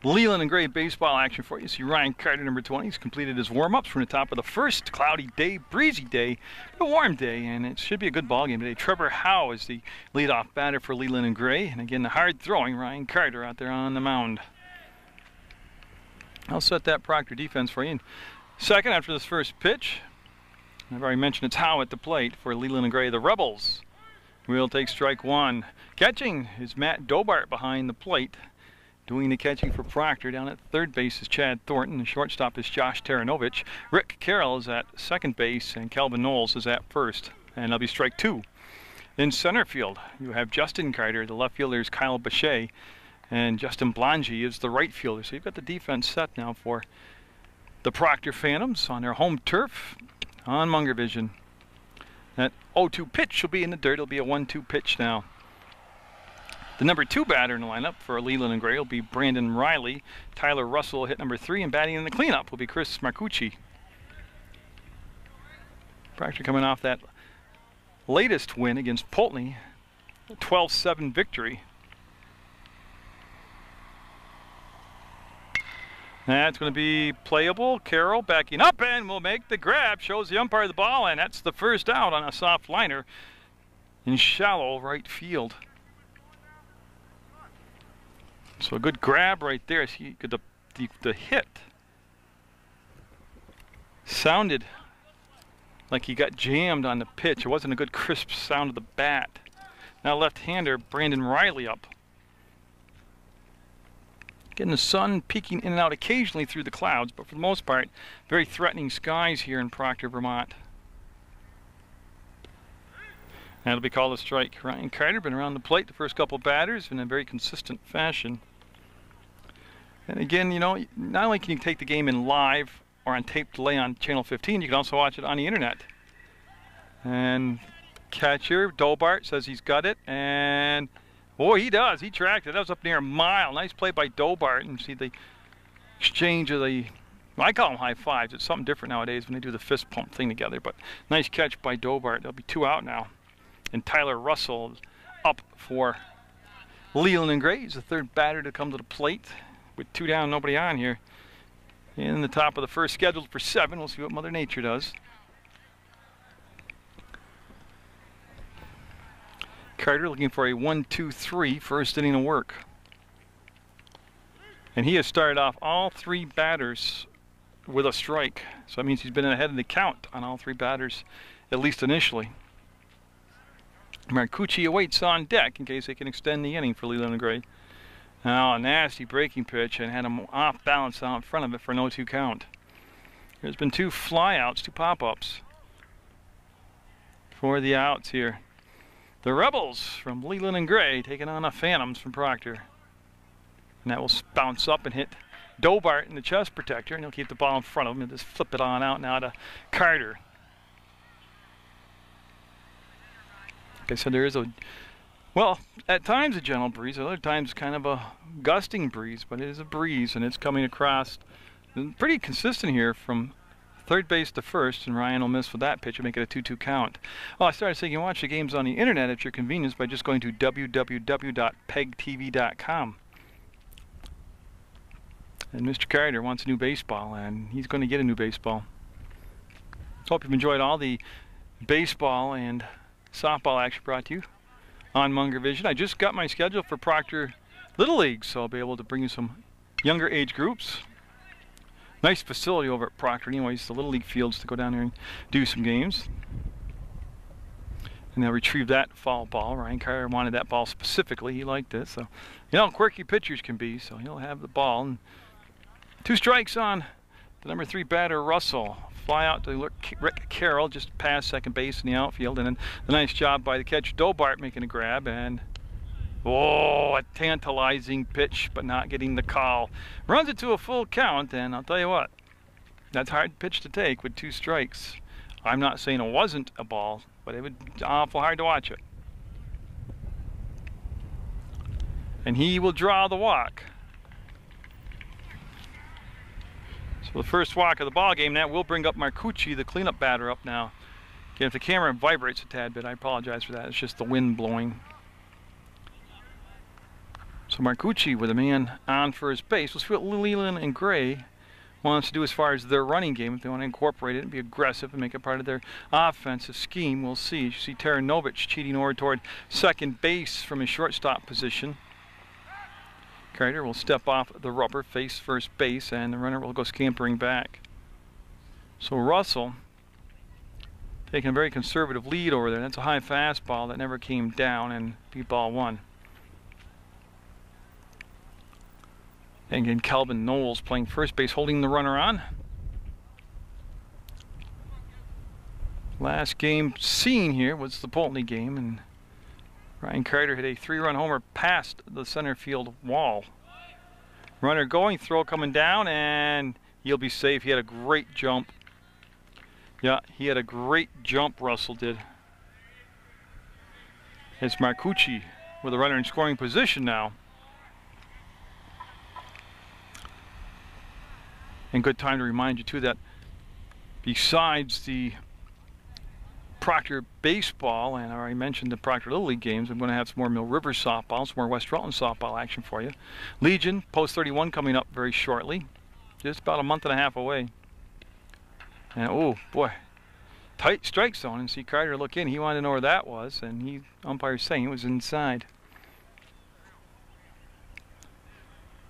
Leland and Gray baseball action for you. See Ryan Carter, number 20, has completed his warm-ups from the top of the first. Cloudy day, breezy day, but a warm day, and it should be a good ball game today. Trevor Howe is the leadoff batter for Leland and Gray, and again the hard-throwing Ryan Carter out there on the mound. I'll set that Proctor defense for you in second after this first pitch. I've already mentioned it's Howe at the plate for Leland and Gray, the Rebels. We'll take strike one. Catching is Matt Dobart behind the plate. Doing the catching for Proctor. Down at third base is Chad Thornton. The shortstop is Josh Taranovich. Rick Carroll is at second base, and Calvin Knowles is at first. And that'll be strike two. In center field, you have Justin Carter. The left fielder is Kyle Bechet. And Justin Blangy is the right fielder. So you've got the defense set now for the Proctor Phantoms on their home turf on Munger Vision. That 0-2 pitch will be in the dirt. It'll be a 1-2 pitch now. The number 2 batter in the lineup for Leland and Gray will be Brandon Riley. Tyler Russell will hit number 3, and batting in the cleanup will be Chris Marcucci. Proctor coming off that latest win against Pulteney, a 12-7 victory. That's going to be playable. Carroll backing up and will make the grab. Shows the umpire the ball, and that's the first out on a soft liner in shallow right field. So a good grab right there. See, the hit sounded like he got jammed on the pitch. It wasn't a good crisp sound of the bat. Now left-hander Brandon Riley up. Getting the sun peeking in and out occasionally through the clouds, but for the most part, very threatening skies here in Proctor, Vermont. That'll be called a strike. Ryan Carter been around the plate the first couple batters in a very consistent fashion. And again, you know, not only can you take the game in live or on tape delay on Channel 15, you can also watch it on the internet. And catcher Dobart says he's got it, and boy, he does. He tracked it. That was up near a mile. Nice play by Dobart. And see the exchange of the, well, I call them high fives. It's something different nowadays when they do the fist pump thing together. But nice catch by Dobart. There'll be 2 out now. And Tyler Russell up for Leland and Gray. He's the third batter to come to the plate with 2 down, nobody on here. In the top of the first, scheduled for 7. We'll see what Mother Nature does. Carter looking for a 1-2-3 first inning of work. And he has started off all 3 batters with a strike. So that means he's been ahead of the count on all 3 batters, at least initially. Marcucci awaits on deck in case they can extend the inning for Leland and Gray. Now a nasty breaking pitch, and had him off balance out in front of it for an 0-2 count. There's been 2 flyouts, 2 pop-ups for the outs here. The Rebels from Leland and Gray taking on the Phantoms from Proctor. And that will bounce up and hit Dobart in the chest protector, and he'll keep the ball in front of him and just flip it on out now to Carter. Like I said, there is a, well, at times a gentle breeze, other times kind of a gusting breeze, but it is a breeze, and it's coming across. Pretty consistent here from third base to first, and Ryan will miss with that pitch and make it a 2-2 count. Well, I started saying you can watch the games on the internet at your convenience by just going to www.PEGTV.com. And Mr. Carter wants a new baseball, and he's going to get a new baseball. Hope you've enjoyed all the baseball and softball action brought to you on Munger Vision. I just got my schedule for Proctor Little League, so I'll be able to bring you some younger age groups. Nice facility over at Proctor anyways, the Little League fields to go down there and do some games. And they'll retrieve that foul ball. Ryan Carter wanted that ball specifically. He liked it. So, you know, quirky pitchers can be. So he'll have the ball. And 2 strikes on the number 3 batter, Russell. Fly out to Rick Carroll just past second base in the outfield. And then the nice job by the catcher, Dobart, making a grab. And oh, a tantalizing pitch, but not getting the call. Runs it to a full count, and I'll tell you what, that's a hard pitch to take with 2 strikes. I'm not saying it wasn't a ball, but it would be awful hard to watch it. And he will draw the walk. So the first walk of the ball game, that will bring up Marcucci, the cleanup batter, up now. Again, if the camera vibrates a tad bit, I apologize for that. It's just the wind blowing. So Marcucci with a man on first base. We'll see what Leland and Gray wants to do as far as their running game. If they want to incorporate it and be aggressive and make it part of their offensive scheme, we'll see. You see Taranovich cheating over toward second base from his shortstop position. Carter will step off the rubber, face first base, and the runner will go scampering back. So Russell taking a very conservative lead over there. That's a high fastball that never came down, and beat ball one. And again, Calvin Knowles playing first base, holding the runner on. Last game seen here was the Pulteney game, and Ryan Carter hit a 3-run homer past the center field wall. Runner going, throw coming down, and he'll be safe. He had a great jump. Yeah, he had a great jump, Russell did. It's Marcucci with a runner in scoring position now. And good time to remind you too that besides the Proctor baseball, and I already mentioned the Proctor Little League games, I'm going to have some more Mill River softball, some more West Rutland softball action for you. Legion, Post 31 coming up very shortly. Just about a month and a half away. And oh boy, tight strike zone, and see Carter look in. He wanted to know where that was, and he umpire's saying it was inside.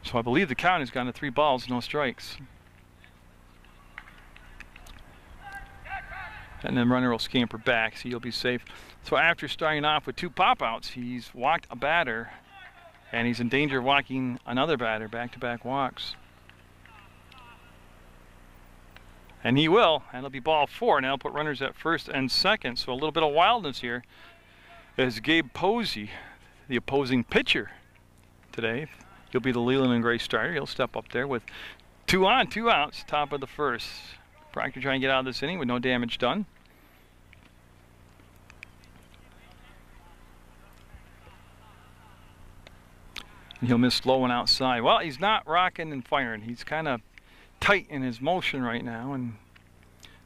So I believe the count has gone to 3 balls, no strikes. And then runner will scamper back, so he'll be safe. So after starting off with 2 pop-outs, he's walked a batter, and he's in danger of walking another batter, back-to-back walks. And he will, and it'll be ball 4. Now he'll put runners at first and second, so a little bit of wildness here as Gabe Posey, the opposing pitcher today. He'll be the Leland and Gray starter. He'll step up there with 2 on, 2 outs, top of the first. Proctor trying to get out of this inning with no damage done. And he'll miss low and outside. Well, he's not rocking and firing. He's kind of tight in his motion right now, and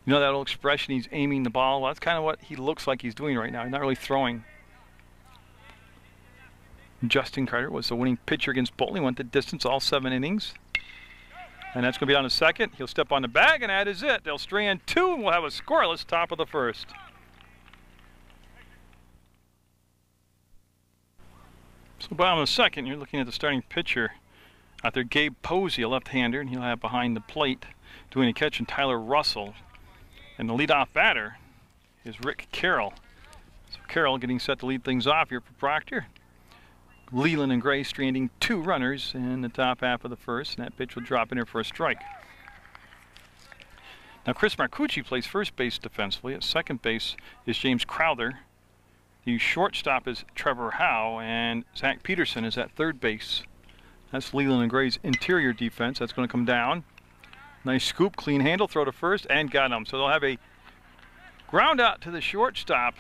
you know that old expression, he's aiming the ball. Well, that's kind of what he looks like he's doing right now. He's not really throwing. Justin Carter was the winning pitcher against Pulteney, went the distance all 7 innings. And that's going to be on the second. He'll step on the bag, and that is it. They'll strand 2, and we'll have a scoreless top of the first. So bottom of the second, you're looking at the starting pitcher out there, Gabe Posey, a left-hander, and he'll have behind the plate doing a catch, and Tyler Russell. And the leadoff batter is Rick Carroll. So Carroll getting set to lead things off here for Proctor. Leland and Gray stranding 2 runners in the top half of the first, and that pitch will drop in here for a strike. Now Chris Marcucci plays first base defensively. At second base is James Crowther. The shortstop is Trevor Howe, and Zach Peterson is at third base. That's Leland and Gray's interior defense. That's going to come down. Nice scoop, clean handle, throw to first, and got him. So they'll have a ground out to the shortstop,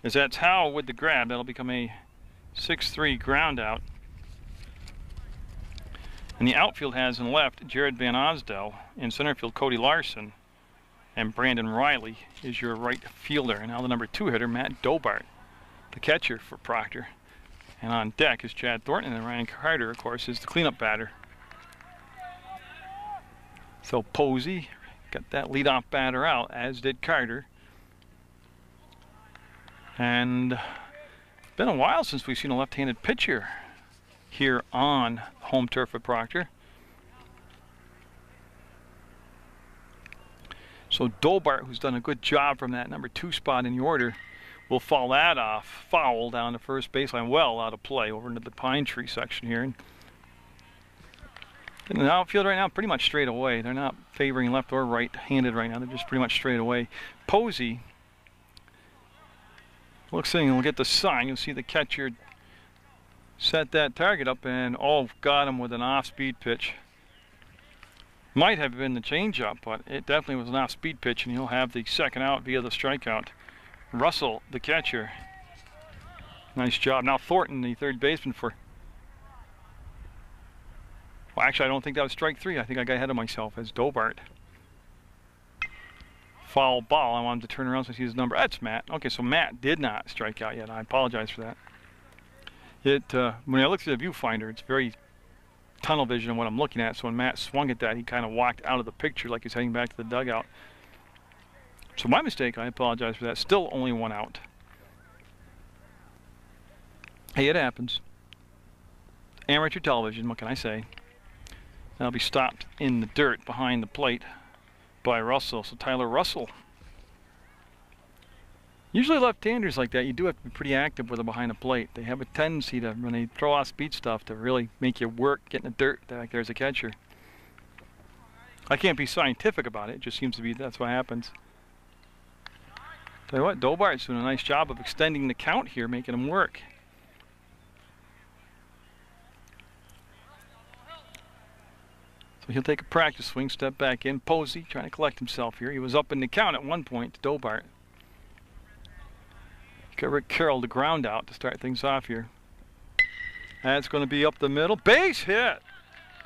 as that's Howe with the grab. That'll become a 6-3 ground out. And the outfield has in left Jared Van Osdell. In center field, Cody Larson. And Brandon Riley is your right fielder. And now the number 2 hitter, Matt Dobart, the catcher for Proctor. And on deck is Chad Thornton, and Ryan Carter, of course, is the cleanup batter. So Posey got that leadoff batter out, as did Carter. And it's been a while since we've seen a left-handed pitcher here on home turf at Proctor. So Dobart, who's done a good job from that number 2 spot in the order, will foul that off. Foul down the first baseline, well out of play over into the pine tree section here. And the outfield right now pretty much straight away. They're not favoring left or right-handed right now. They're just pretty much straight away. Posey looks in, we'll get the sign. You'll see the catcher set that target up, and got him with an off-speed pitch. Might have been the changeup, but it definitely was an off-speed pitch, and he'll have the second out via the strikeout. Russell, the catcher. Nice job. Now Thornton, the third baseman for... Well, actually, I don't think that was strike 3. I think I got ahead of myself as Dobart. Foul ball. I wanted to turn around so I see his number. That's Matt. Okay, so Matt did not strike out yet. I apologize for that. When I look through the viewfinder, it's very tunnel vision on what I'm looking at. So when Matt swung at that, he kind of walked out of the picture like he's heading back to the dugout. So my mistake, I apologize for that. Still only one out. Hey, it happens. Amateur television, what can I say? That'll be stopped in the dirt behind the plate by Russell. So Tyler Russell. Usually left-handers like that, you do have to be pretty active with them behind the plate. They have a tendency to, when they throw off speed stuff, to really make you work, get in the dirt like there's a catcher. I can't be scientific about it. It just seems to be that's what happens. Tell you what, Dobart's doing a nice job of extending the count here, making him work. So he'll take a practice swing, step back in. Posey trying to collect himself here. He was up in the count at one point to Dobart. Got Rick Carroll to ground out to start things off here. That's going to be up the middle. Base hit!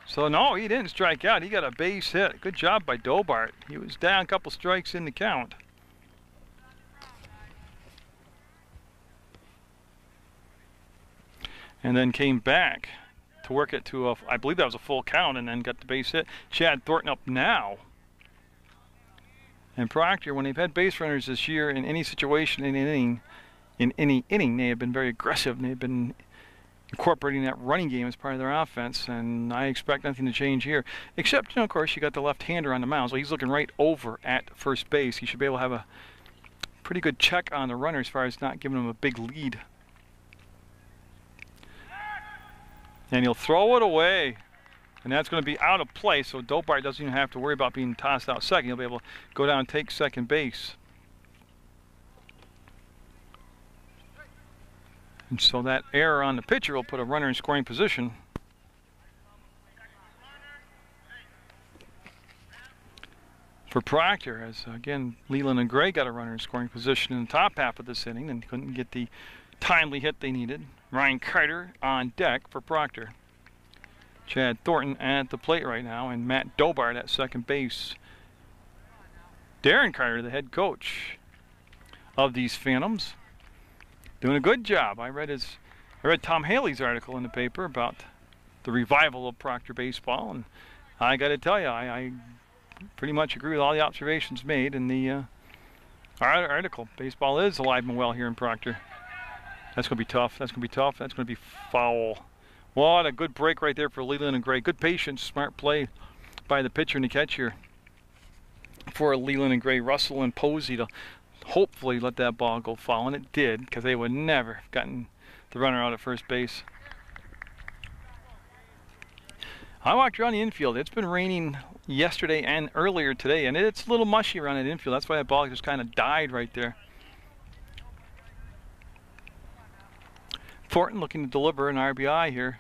So no, he didn't strike out. He got a base hit. Good job by Dobart. He was down a couple strikes in the count. And then came back to work it to a, I believe that was a full count, and then got the base hit. Chad Thornton up now. And Proctor, when they've had base runners this year in any situation, in any inning, they have been very aggressive, and they've been incorporating that running game as part of their offense, and I expect nothing to change here. Except, you know, of course, you got the left-hander on the mound, so he's looking right over at first base. He should be able to have a pretty good check on the runner as far as not giving him a big lead. And he'll throw it away, and that's going to be out of play, so Dobart doesn't even have to worry about being tossed out second. He'll be able to go down and take second base. And so that error on the pitcher will put a runner in scoring position. For Proctor, as again, Leland and Gray got a runner in scoring position in the top half of this inning and couldn't get the timely hit they needed. Ryan Carter on deck for Proctor. Chad Thornton at the plate right now, and Matt Dobart at second base. Darren Carter, the head coach of these Phantoms, doing a good job. I read Tom Haley's article in the paper about the revival of Proctor baseball, and I got to tell you, I pretty much agree with all the observations made in the article. Baseball is alive and well here in Proctor. That's going to be tough. That's going to be tough. That's going to be foul. What a good break right there for Leland and Gray. Good patience, smart play by the pitcher and the catcher for Leland and Gray. Russell and Posey to hopefully let that ball go foul, and it did, because they would never have gotten the runner out at first base. I walked around the infield. It's been raining yesterday and earlier today, and it's a little mushy around that infield. That's why that ball just kind of died right there. Thornton looking to deliver an RBI here.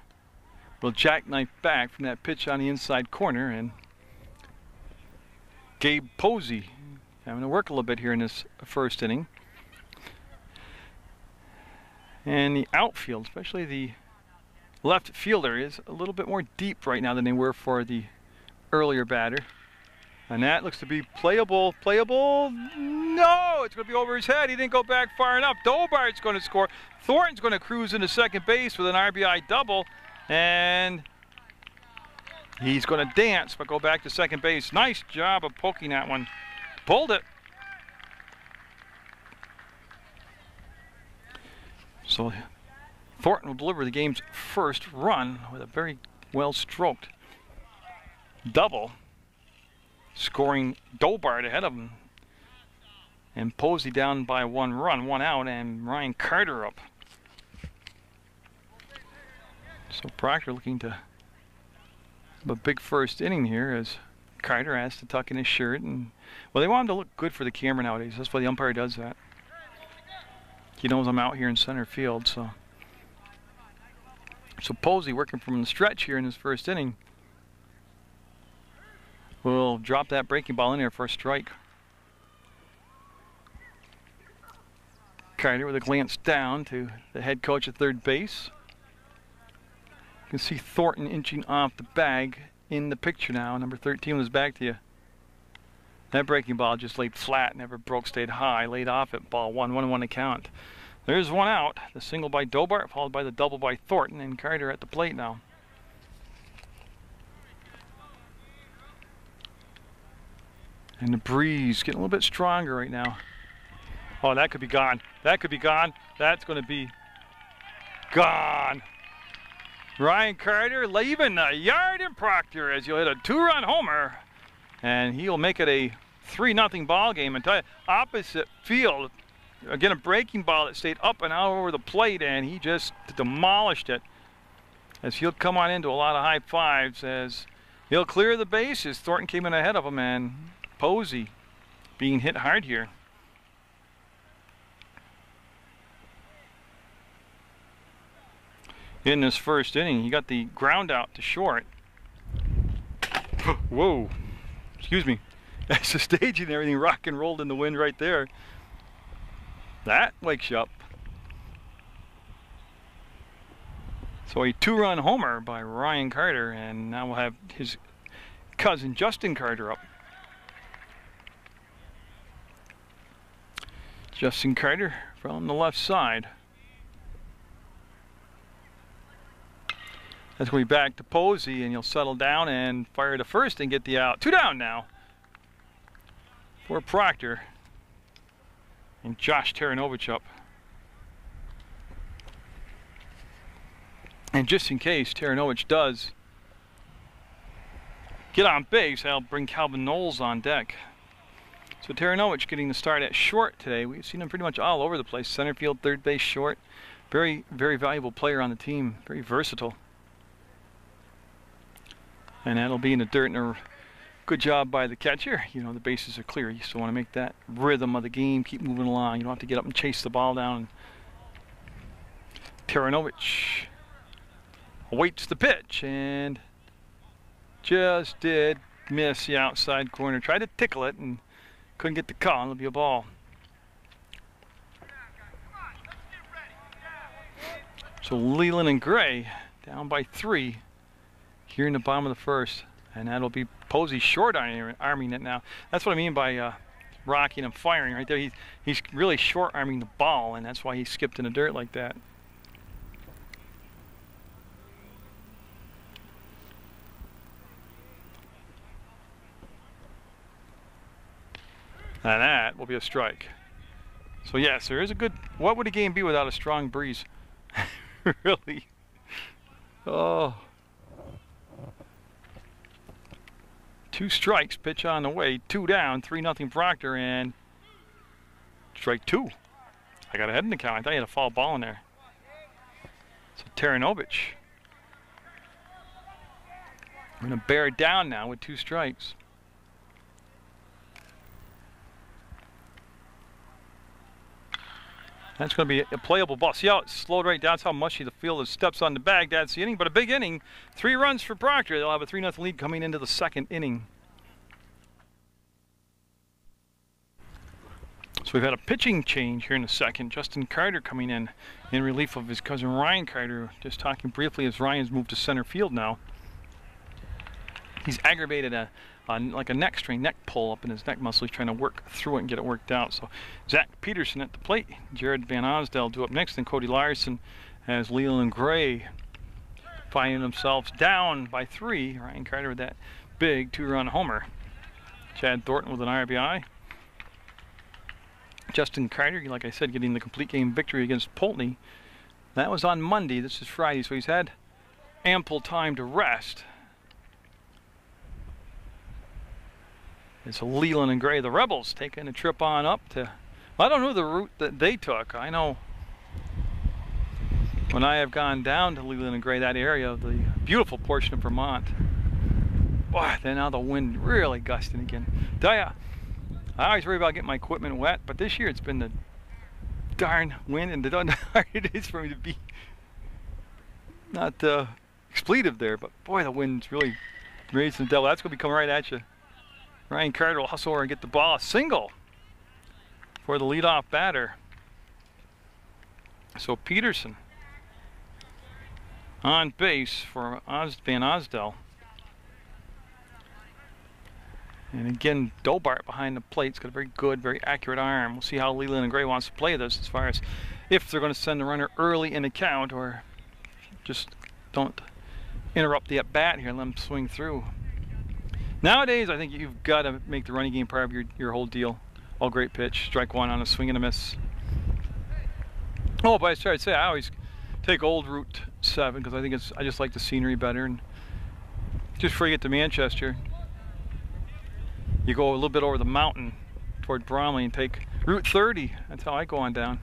Will jackknife back from that pitch on the inside corner, and Gabe Posey having to work a little bit here in this first inning. And the outfield, especially the left fielder, is a little bit more deep right now than they were for the earlier batter. And that looks to be playable. Playable? No! It's going to be over his head. He didn't go back far enough. Dobart's going to score. Thornton's going to cruise into second base with an RBI double. And he's going to dance, but go back to second base. Nice job of poking that one. Pulled it. So Thornton will deliver the game's first run with a very well-stroked double, scoring Dobart ahead of him. And Posey down by 1 run, 1 out, and Ryan Carter up. So Proctor looking to have a big first inning here as Carter has to tuck in his shirt. And well, they want him to look good for the camera nowadays. That's why the umpire does that. He knows I'm out here in center field, so Posey working from the stretch here in his first inning will drop that breaking ball in there for a strike. Carter with a glance down to the head coach at third base. You can see Thornton inching off the bag in the picture now. Number 13 was back to you. That breaking ball just laid flat, never broke, stayed high, laid off at ball 1, 1-1 to count. There's one out. The single by Dobart, followed by the double by Thornton, and Carter at the plate now. And the breeze getting a little bit stronger right now. Oh, that could be gone. That could be gone. That's going to be gone. Ryan Carter leaving the yard in Proctor as you'll hit a 2-run homer. And he'll make it a 3-0 ball game. And tell you, opposite field, again a breaking ball that stayed up and out over the plate, and he just demolished it. As he'll come on into a lot of high fives as he'll clear the bases. Thornton came in ahead of him, and Posey being hit hard here. In this first inning, he got the ground out to short. Whoa, excuse me. That's the staging and everything rock and rolled in the wind right there. That wakes you up. So a 2-run homer by Ryan Carter, and now we'll have his cousin Justin Carter up. Justin Carter from the left side. That's going to be back to Posey, and you'll settle down and fire to first and get the out. 2 down now for Proctor. And Josh Taranovich up. And just in case Taranovich does get on base, I'll bring Calvin Knowles on deck. So Taranovich getting the start at short today. We've seen him pretty much all over the place. Center field, third base, short. Very, very valuable player on the team. Very versatile. And that'll be in the dirt, and a good job by the catcher. You know, the bases are clear. You still want to make that rhythm of the game, keep moving along. You don't have to get up and chase the ball down. Taranovich awaits the pitch and just did miss the outside corner. Tried to tickle it and couldn't get the call. It'll be a ball. So Leland and Gray down by 3 here in the bottom of the first, and that'll be Posey short arming it now. That's what I mean by rocking and firing right there. He's really short arming the ball, and that's why he skipped in the dirt like that. And that will be a strike. So yes, there is a good, what would a game be without a strong breeze? Really? Oh. 2 strikes, pitch on the way, 2 down, 3-0 Proctor, and strike 2. I got ahead in the count. I thought he had a foul ball in there. So Taranovich. We're going to bear it down now with 2 strikes. That's going to be a playable ball. See how it slowed right down? That's how mushy the field is. Steps on the bag. That's the inning, but a big inning. 3 runs for Proctor. They'll have a 3-0 lead coming into the second inning. So we've had a pitching change here in the second. Justin Carter coming in relief of his cousin Ryan Carter. Just talking briefly as Ryan's moved to center field now. He's aggravated like a neck strain, neck pull up in his neck muscle. He's trying to work through it and get it worked out. So Zach Peterson at the plate. Jared Van Osdale due up next. Then Cody Larson as Leland and Gray finding themselves down by 3. Ryan Carter with that big 2-run homer. Chad Thornton with an RBI. Justin Carter, like I said, getting the complete game victory against Pulteney. That was on Monday. This is Friday, so he's had ample time to rest. It's Leland and Gray, the Rebels, taking a trip on up to, well, I don't know the route that they took. I know when I have gone down to Leland and Gray, that area of the beautiful portion of Vermont, boy, then now the wind really gusting again. Tell ya, I always worry about getting my equipment wet, but this year it's been the darn wind, and the darn hard it is for me to be not expletive there, but boy, the wind's really raising the devil. That's going to be coming right at you. Ryan Carter will hustle over and get the ball. A single for the leadoff batter. So Peterson on base for Van Osdale. And again, Dobart behind the plate. He's got a very good, very accurate arm. We'll see how Leland and Gray wants to play this as far as if they're going to send the runner early in the count, or just don't interrupt the at-bat here and let them swing through. Nowadays, I think you've got to make the running game part of your whole deal. Oh, great pitch. Strike one on a swing and a miss. Oh, but I started to say I always take old Route 7 because I think I just like the scenery better. And just before you get to Manchester, you go a little bit over the mountain toward Bromley and take Route 30. That's how I go on down.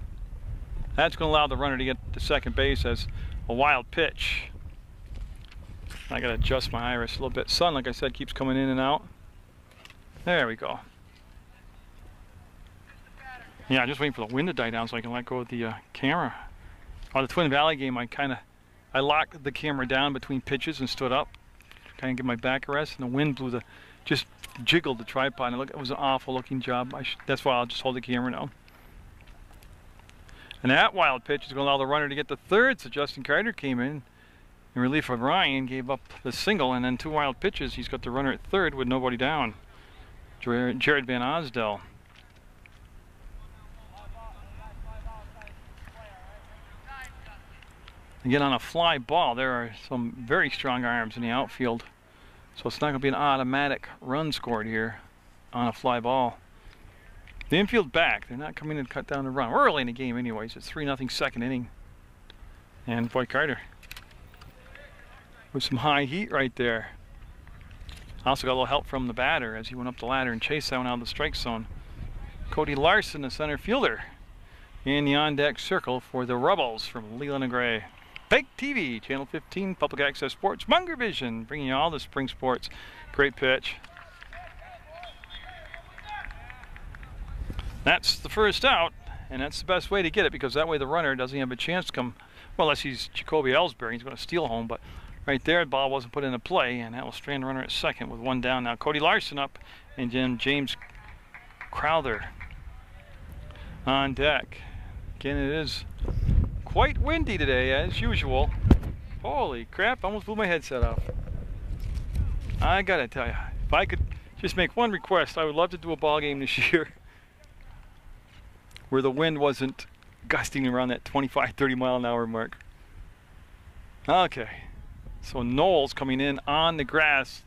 That's going to allow the runner to get to second base as a wild pitch. I got to adjust my iris a little bit. Sun, like I said, keeps coming in and out. There we go. Yeah, I'm just waiting for the wind to die down so I can let go of the camera. On the Twin Valley game, I locked the camera down between pitches and stood up, kind of give my back a rest, and the wind blew just jiggled the tripod. And it was an awful looking job. That's why I'll just hold the camera now. And that wild pitch is going to allow the runner to get to third, so Justin Carter came in relief of Ryan, gave up the single, and then two wild pitches. He's got the runner at third with nobody down. Jared Van Osdell. Again, on a fly ball, there are some very strong arms in the outfield. So it's not going to be an automatic run scored here on a fly ball. The infield back. They're not coming in to cut down the run. We're early in the game anyways. It's 3-0 second inning. And boy, Carter with some high heat right there. Also got a little help from the batter as he went up the ladder and chased that one out of the strike zone. Cody Larson, the center fielder, in the on-deck circle for the Rebels from Leland and Gray. PEGTV, Channel 15, Public Access Sports, Munger Vision, bringing you all the spring sports. Great pitch. That's the first out, and that's the best way to get it because that way the runner doesn't have a chance to come, well, unless he's Jacoby Ellsbury, he's going to steal home, but right there the ball wasn't put into play, and that will strand the runner at second with one down. Now Cody Larson up, and then James Crowther on deck. Again, it is quite windy today, as usual. Holy crap, almost blew my headset off. I gotta tell you, if I could just make one request, I would love to do a ball game this year where the wind wasn't gusting around that 25-30 mile an hour mark. Okay, so Knowles coming in on the grass.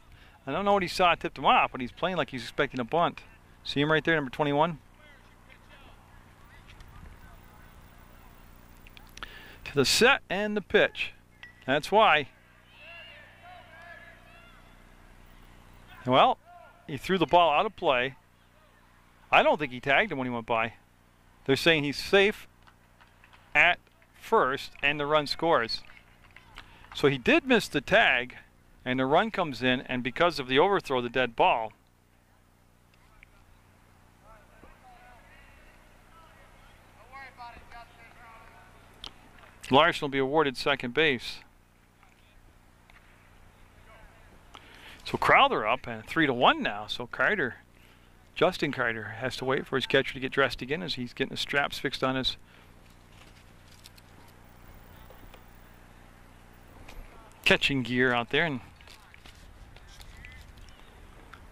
I don't know what he saw, tipped him off, but he's playing like he's expecting a bunt. See him right there, number 21? To the set and the pitch. That's why. Well, he threw the ball out of play. I don't think he tagged him when he went by. They're saying he's safe at first and the run scores. So he did miss the tag and the run comes in, and because of the overthrow, the dead ball. Larson will be awarded second base. So Crowther up and 3-1 now. So Carter, Justin Carter, has to wait for his catcher to get dressed again as he's getting the straps fixed on his catching gear out there. And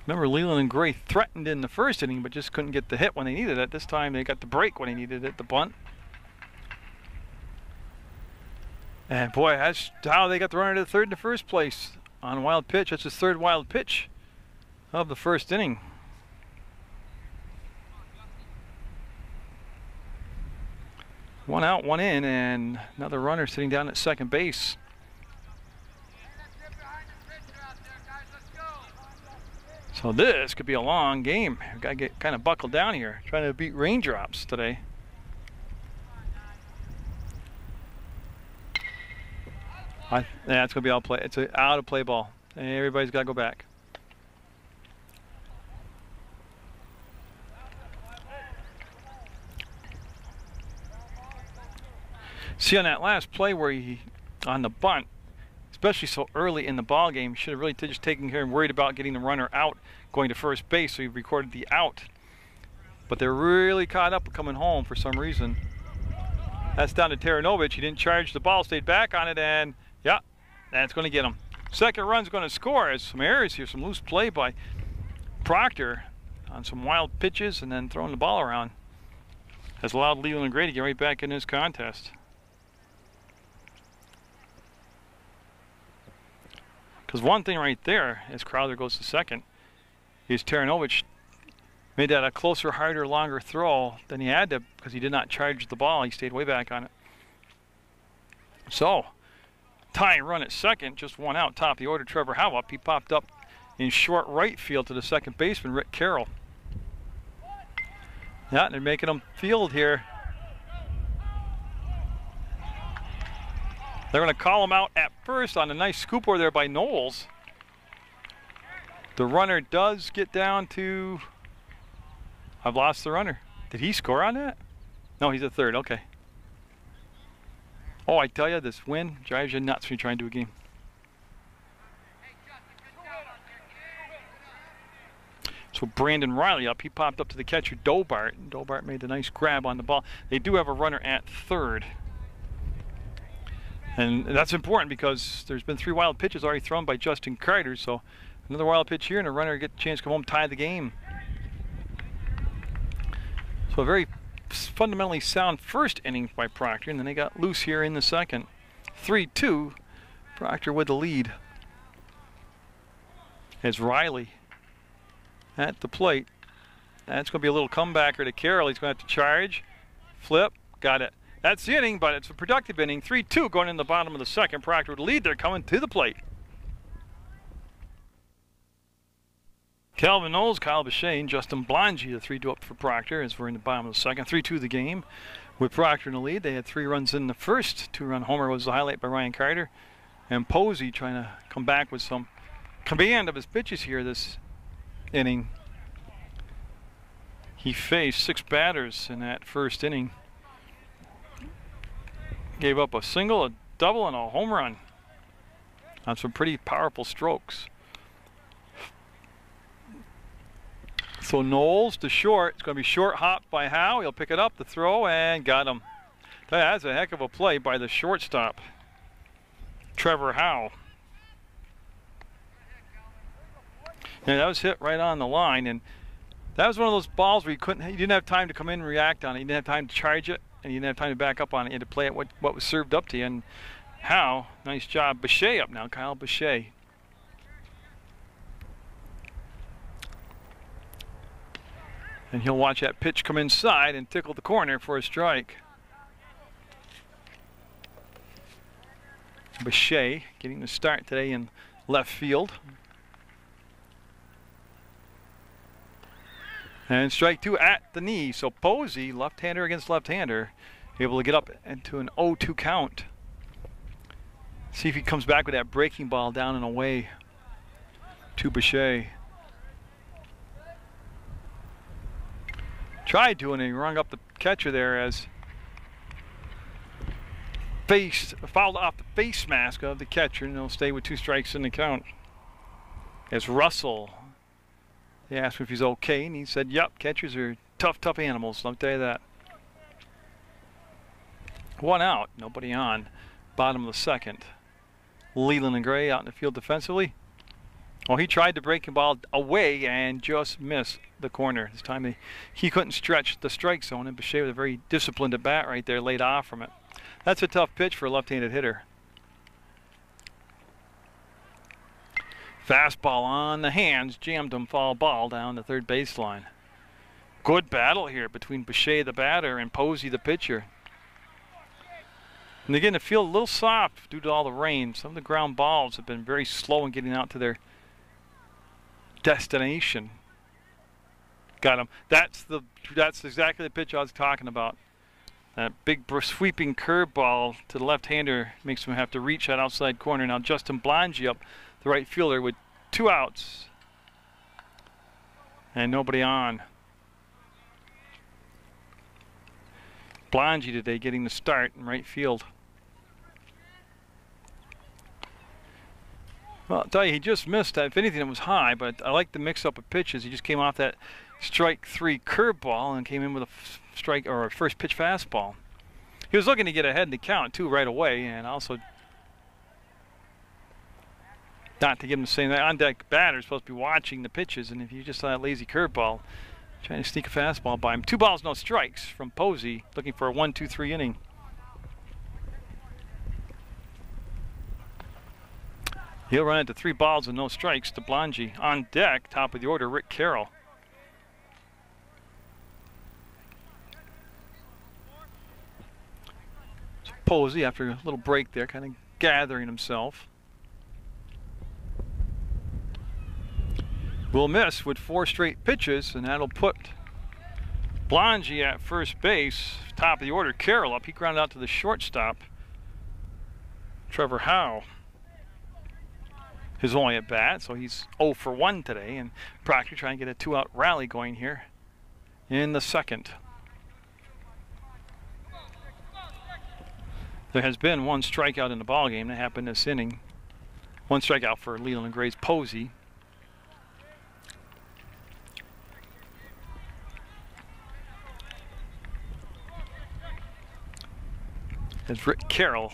remember, Leland and Gray threatened in the first inning but just couldn't get the hit when they needed it. This time they got the break when they needed it, the bunt. And boy, that's how they got the runner to the third in the first place on a wild pitch. That's his third wild pitch of the first inning. One out, one in, and another runner sitting down at second base. So this could be a long game. We've got to get kind of buckled down here, trying to beat raindrops today. Yeah, it's going to be out play. It's an out of play ball. Everybody's got to go back. See, on that last play where he, on the bunt, especially so early in the ball game, should have really just taken care and worried about getting the runner out, going to first base, so he recorded the out. But they're really caught up coming home for some reason. That's down to Taranovich. He didn't charge the ball, stayed back on it, and yeah, that's going to get him. Second run's going to score. There's some errors here, some loose play by Proctor on some wild pitches and then throwing the ball around. has allowed Leland and Gray to get right back in this contest. Because one thing right there, as Crowther goes to second, is Taranovich made that a closer, harder, longer throw than he had to because he did not charge the ball. He stayed way back on it. So, tying run at second, just one out, top of the order, Trevor Howe up. He popped up in short right field to the second baseman, Rick Carroll. Yeah, they're making him field here. They're going to call him out at first on a nice scoop over there by Knowles. The runner does get down to... I've lost the runner. Did he score on that? No, he's at third. Okay. Oh, I tell you, this wind drives you nuts when you try and do a game. So Brandon Riley up. He popped up to the catcher, Dobart. And Dobart made a nice grab on the ball. They do have a runner at third. And that's important because there's been 3 wild pitches already thrown by Justin Carter. So another wild pitch here and a runner get a chance to come home, tie the game. So a very fundamentally sound first inning by Proctor, and then they got loose here in the second. 3-2, Proctor with the lead. As Riley at the plate. That's going to be a little comebacker to Carroll. He's going to have to charge, flip, got it. That's the inning, but it's a productive inning. 3-2 going in the bottom of the second. Proctor with the lead. They're coming to the plate. Calvin Knowles, Kyle Bechet, and Justin Blangy, the 3-2 up for Proctor as we're in the bottom of the second. 3-2 the game with Proctor in the lead. They had 3 runs in the first. 2-run homer was the highlight by Ryan Carter. And Posey trying to come back with some command of his pitches here this inning. He faced 6 batters in that first inning. Gave up a single, a double, and a home run on some pretty powerful strokes. So Knowles to short. It's going to be short hop by Howe. He'll pick it up, the throw, and got him. That's a heck of a play by the shortstop, Trevor Howe. And that was hit right on the line, and that was one of those balls where you didn't have time to come in and react on it. You didn't have time to charge it, and you didn't have time to back up on it. You had to play it what was served up to you. And Howe, nice job. Bechet up now, Kyle Bechet. And he'll watch that pitch come inside and tickle the corner for a strike. Bechet getting the start today in left field. And strike 2 at the knee. So Posey, left-hander against left-hander, able to get up into an 0-2 count. See if he comes back with that breaking ball down and away to Bechet. Tried to, and he rung up the catcher there as fouled off the face mask of the catcher, and he'll stay with 2 strikes in the count. As Russell, they asked him if he's okay, and he said, yep, catchers are tough animals, I'll tell you that. 1 out, nobody on. Bottom of the second. Leland and Gray out in the field defensively. Well, he tried to break the ball away and just missed the corner. This time he couldn't stretch the strike zone, and Bechet with a very disciplined at bat right there, laid off from it. That's a tough pitch for a left-handed hitter. Fastball on the hands, jammed him, foul ball down the third baseline. Good battle here between Bechet, the batter, and Posey, the pitcher. And again, the field a little soft due to all the rain. Some of the ground balls have been very slow in getting out to their destination. Got him. That's exactly the pitch I was talking about. That big sweeping curveball to the left-hander makes him have to reach that outside corner. Now Justin Blangy up, the right fielder, with 2 outs and nobody on. Blangy today getting the start in right field. Well, I'll tell you, he just missed that. If anything, it was high, but I like the mix-up of pitches. He just came off that strike 3 curveball and came in with a strike or a first pitch fastball. He was looking to get ahead in the count too right away, and also not to give him the same. On deck batter is supposed to be watching the pitches, and if you just saw that lazy curveball, Trying to sneak a fastball by him. 2 balls, no strikes from Posey, looking for a 1-2-3 inning. He'll run into 3 balls and no strikes to Blangy. On deck, top of the order, Rick Carroll. So Posey, after a little break there, kind of gathering himself. Will miss with 4 straight pitches, and that'll put Blangy at first base. Top of the order, Carroll up. He grounded out to the shortstop, Trevor Howe. His only at bat, so he's 0 for 1 today, and Proctor trying to get a 2-out rally going here in the second. There has been 1 strikeout in the ball game that happened this inning. 1 strikeout for Leland and Gray's Posey. As Rick Carroll,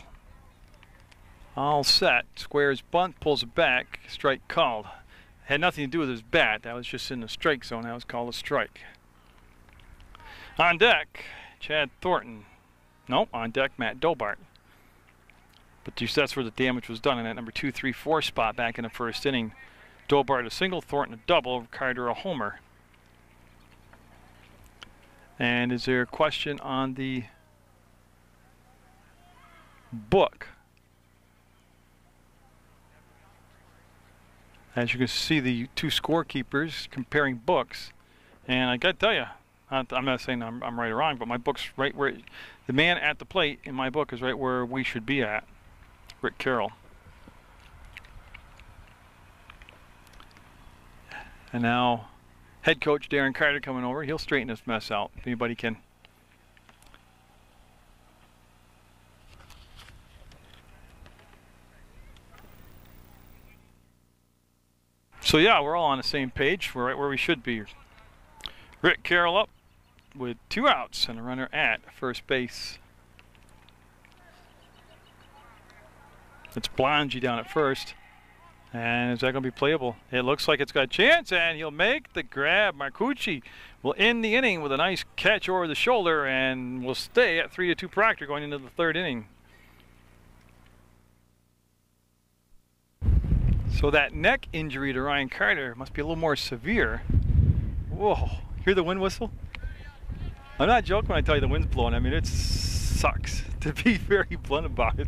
all set, squares bunt, pulls it back, strike called. Had nothing to do with his bat, that was just in the strike zone, that was called a strike. On deck, Chad Thornton. Nope, on deck, Matt Dobart. But that's where the damage was done in that number 2, 3, 4 spot back in the first inning. Dobart a single, Thornton a double, Carter a homer. And is there a question on the book? As you can see, the 2 scorekeepers comparing books, and I gotta tell you, I'm not saying I'm right or wrong, but my book's right where the man at the plate in my book is right where we should be at. Rick Carroll. And now head coach Darren Carter coming over. He'll straighten this mess out if anybody can. So yeah, we're all on the same page. We're right where we should be. Rick Carroll up with 2 outs and a runner at first base. It's Blangy down at first. And is that going to be playable? It looks like it's got a chance, and he'll make the grab. Marcucci will end the inning with a nice catch over the shoulder, and will stay at 3-2 Proctor going into the 3rd inning. So that neck injury to Ryan Carter must be a little more severe. Whoa, hear the wind whistle? I'm not joking when I tell you the wind's blowing. I mean, it sucks, to be very blunt about it.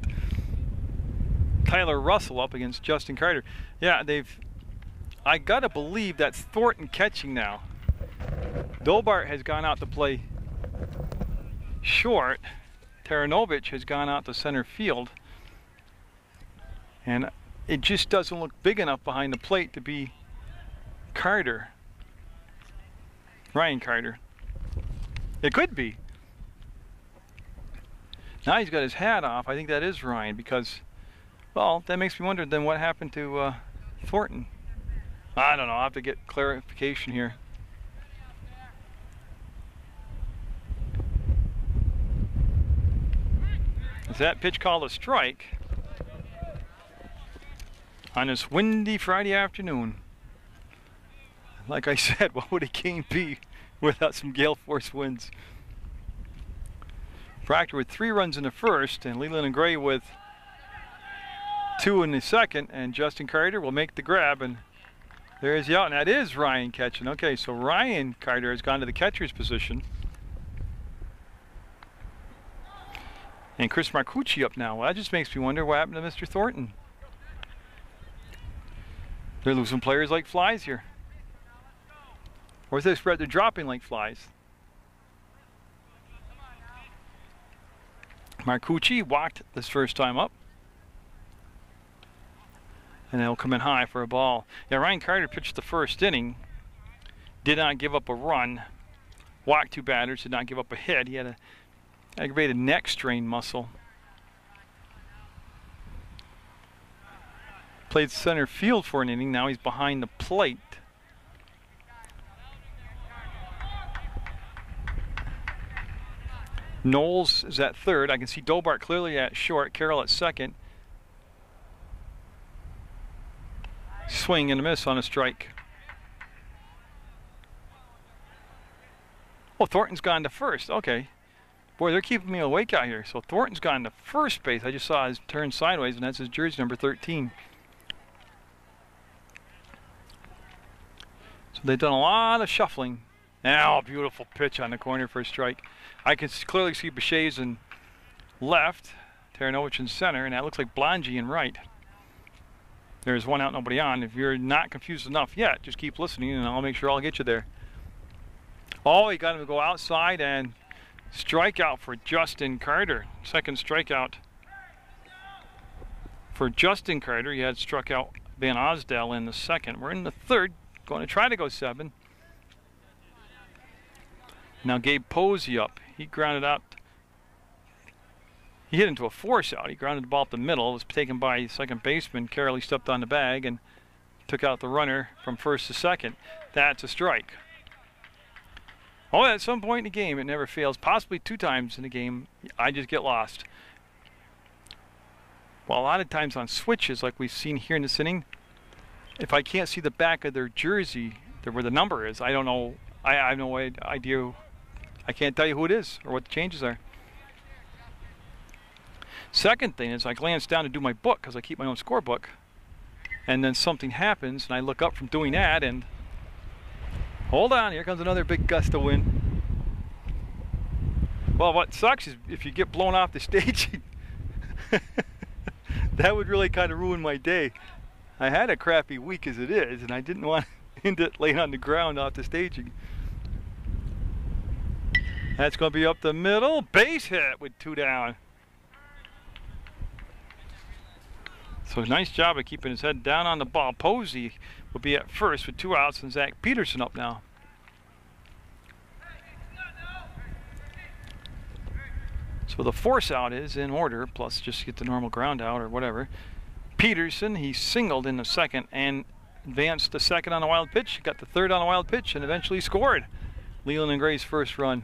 Tyler Russell up against Justin Carter. Yeah, I gotta believe that's Thornton catching now. Dobart has gone out to play short. Taranovich has gone out to center field. And it just doesn't look big enough behind the plate to be Carter. Ryan Carter. It could be. Now he's got his hat off. I think that is Ryan, because, well, that makes me wonder then what happened to Thornton. I don't know. I'll have to get clarification here. Is that pitch called a strike on this windy Friday afternoon? Like I said, what would a game be without some gale force winds? Proctor with 3 runs in the first, and Leland and Gray with 2 in the second, and Justin Carter will make the grab, and there's the out, and that is Ryan catching. Okay, so Ryan Carter has gone to the catcher's position. And Chris Marcucci up now. Well, that just makes me wonder what happened to Mr. Thornton. They're losing players like flies here. Or is this they're dropping like flies? Marcucci walked this first time up. And they'll come in high for a ball. Yeah, Ryan Carter pitched the first inning. Did not give up a run. Walked 2 batters, did not give up a hit. He had a aggravated neck strain muscle. Played center field for an inning. Now he's behind the plate. Knowles is at third. I can see Dobart clearly at short. Carroll at second. Swing and a miss on a strike. Oh, Thornton's gone to first. Okay. Boy, they're keeping me awake out here. So Thornton's gone to first base. I just saw his turn sideways, and that's his jersey number 13. So they've done a lot of shuffling. Now, beautiful pitch on the corner for a strike. I can clearly see Bechet's in left, Taranovich in center, and that looks like Blongy in right. There's one out, nobody on. If you're not confused enough yet, just keep listening, and I'll make sure I'll get you there. Oh, he got him to go outside, and strikeout for Justin Carter. Second strikeout for Justin Carter. He had struck out Van Osdale in the second. We're in the third, going to try to go 7. Now Gabe Posey up. He grounded out. He hit into a force out. He grounded the ball up the middle. It was taken by second baseman. Carroll stepped on the bag and took out the runner from first to second. That's a strike. Oh, at some point in the game, it never fails. Possibly 2 times in the game, I just get lost. Well, a lot of times on switches, like we've seen here in this inning, if I can't see the back of their jersey, where the number is, I don't know. I have no idea. I can't tell you who it is or what the changes are. Second thing is I glance down to do my book because I keep my own scorebook. And then something happens and I look up from doing that and hold on, here comes another big gust of wind. Well, what sucks is if you get blown off the stage, that would really kind of ruin my day. I had a crappy week as it is and I didn't want to end it laying on the ground off the staging. That's going to be up the middle. Base hit with 2 down. So nice job of keeping his head down on the ball. Posey will be at first with 2 outs and Zach Peterson up now. So the force out is in order, plus just get the normal ground out or whatever. Peterson, he singled in the second and advanced the second on a wild pitch, got the third on a wild pitch, and eventually scored. Leland and Gray's first run.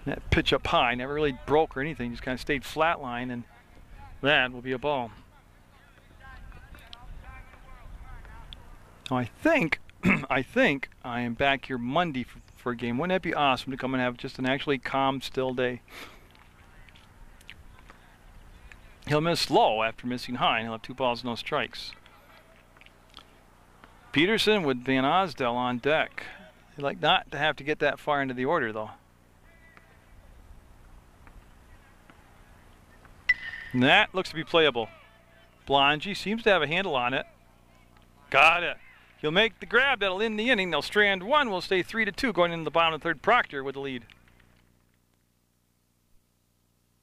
That pitch up high never really broke or anything, just kind of stayed flatline, and that will be a ball. Now I think I am back here Monday for a game. Wouldn't that be awesome to come and have just an actually calm, still day? He'll miss low after missing high, and he'll have 2 balls, no strikes. Peterson with Van Osdale on deck. He'd like not to have to get that far into the order, though. And that looks to be playable. Blongy seems to have a handle on it. Got it. He'll make the grab. That'll end the inning. They'll strand 1. We'll stay 3-2 going into the bottom of the third. Proctor with the lead.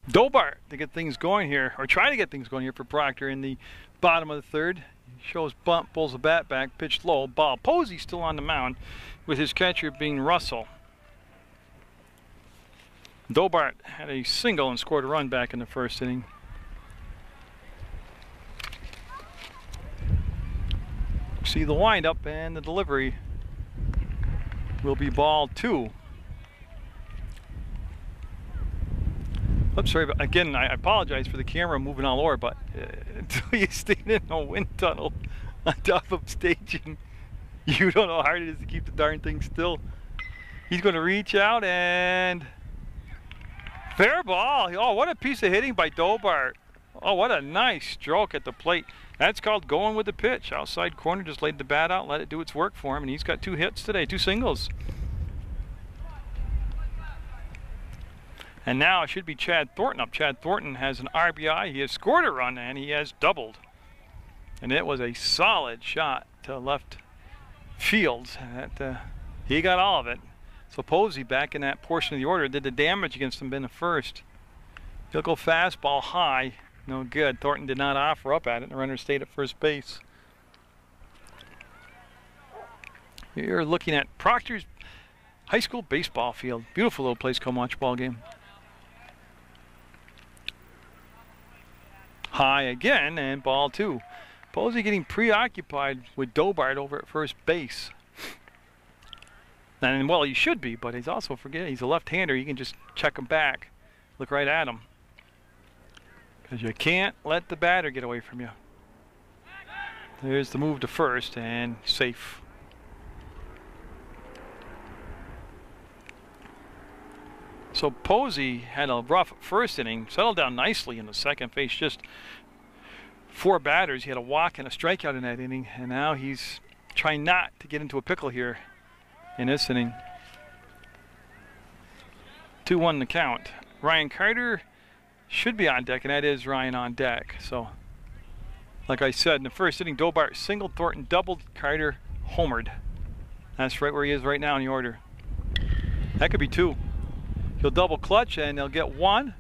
Dobart to get things going here, or try to get things going here for Proctor in the bottom of the third. Shows bunt, pulls the bat back, pitched low, ball. Posey still on the mound with his catcher being Russell. Dobart had a single and scored a run back in the first inning. See the windup and the delivery will be ball 2. Oops, sorry, but again, I apologize for the camera moving all over, but until you stay in a wind tunnel on top of staging, you don't know how hard it is to keep the darn thing still. He's going to reach out and fair ball. Oh, what a piece of hitting by Dobart. Oh, what a nice stroke at the plate. That's called going with the pitch. Outside corner, just laid the bat out, let it do its work for him, and he's got 2 hits today, 2 singles. And now it should be Chad Thornton up. Chad Thornton has an RBI. He has scored a run, and he has doubled. And it was a solid shot to left field. He got all of it. So Posey back in that portion of the order did the damage against him in the first. He'll go fastball high. No good. Thornton did not offer up at it, and the runner stayed at first base. You're looking at Proctor's high school baseball field. Beautiful little place. Come watch a ball game. High again, and ball 2. Posey getting preoccupied with Dobart over at first base. And well, he should be, but he's also forgetting he's a left-hander. You can just check him back. Look right at him. Because you can't let the batter get away from you. There's the move to first and safe. So Posey had a rough first inning, settled down nicely in the second, faced just 4 batters. He had a walk and a strikeout in that inning, and now he's trying not to get into a pickle here in this inning. 2-1 the count. Ryan Carter should be on deck, and that is Ryan on deck. So, like I said, in the first inning, Dobart singled, Thornton doubled, Carter homered. That's right where he is right now in the order. That could be 2. He'll double clutch and they'll get 1,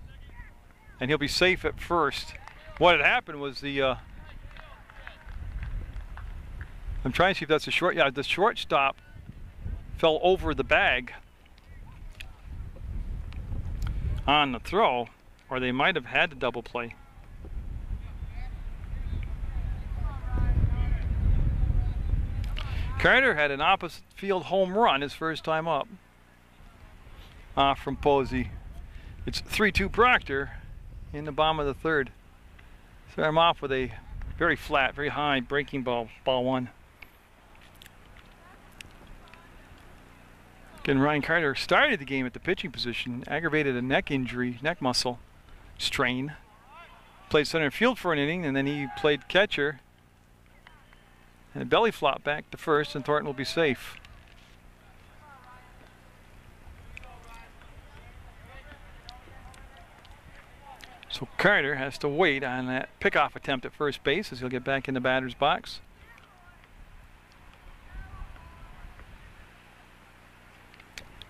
and he'll be safe at first. What had happened was the I'm trying to see if that's a short. Yeah, the shortstop fell over the bag on the throw, or they might have had to double play. Carter had an opposite field home run his first time up. Off from Posey. It's 3-2 Proctor in the bottom of the third. So I'm off with a very flat, very high breaking ball, ball 1. Again, Ryan Carter started the game at the pitching position, aggravated a neck injury, neck muscle strain. Played center field for an inning, and then he played catcher. And a belly flop back to first, and Thornton will be safe. So Carter has to wait on that pickoff attempt at first base as he'll get back in the batter's box.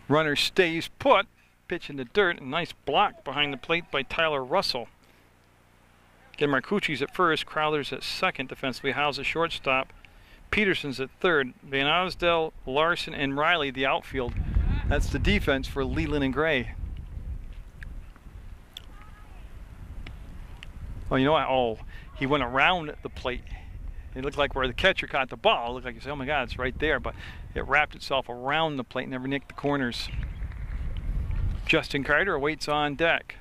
Runner stays put, pitch in the dirt, a nice block behind the plate by Tyler Russell. Again, Marcucci's at first, Crowder's at second defensively, Howe's at shortstop, Peterson's at third, Van Osdell, Larson, and Riley the outfield. That's the defense for Leland and Gray. Oh, you know what? Oh, he went around the plate. It looked like where the catcher caught the ball. It looked like you say, oh my God, it's right there. But it wrapped itself around the plate, never nicked the corners. Justin Carter waits on deck.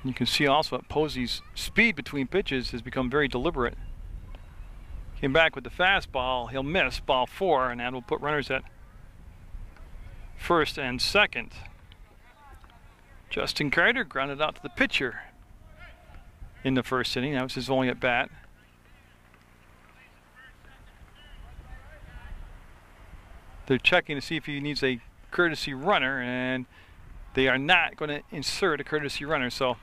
You can see also that Posey's speed between pitches has become very deliberate. Came back with the fastball. He'll miss ball 4, and that will put runners at first and second. Justin Carter grounded out to the pitcher in the first inning. That was his only at bat. They're checking to see if he needs a courtesy runner, and they are not going to insert a courtesy runner. So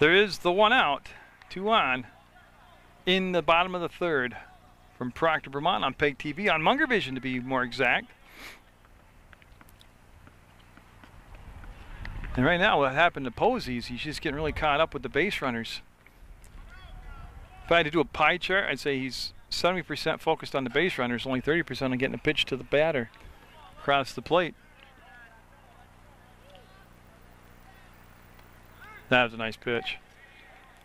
there is the 1 out, 2 on in the bottom of the third from Proctor, Vermont on PEGTV, on Munger Vision to be more exact. And right now what happened to Posey is he's just getting really caught up with the base runners. If I had to do a pie chart, I'd say he's 70% focused on the base runners, only 30% on getting a pitch to the batter across the plate. That was a nice pitch.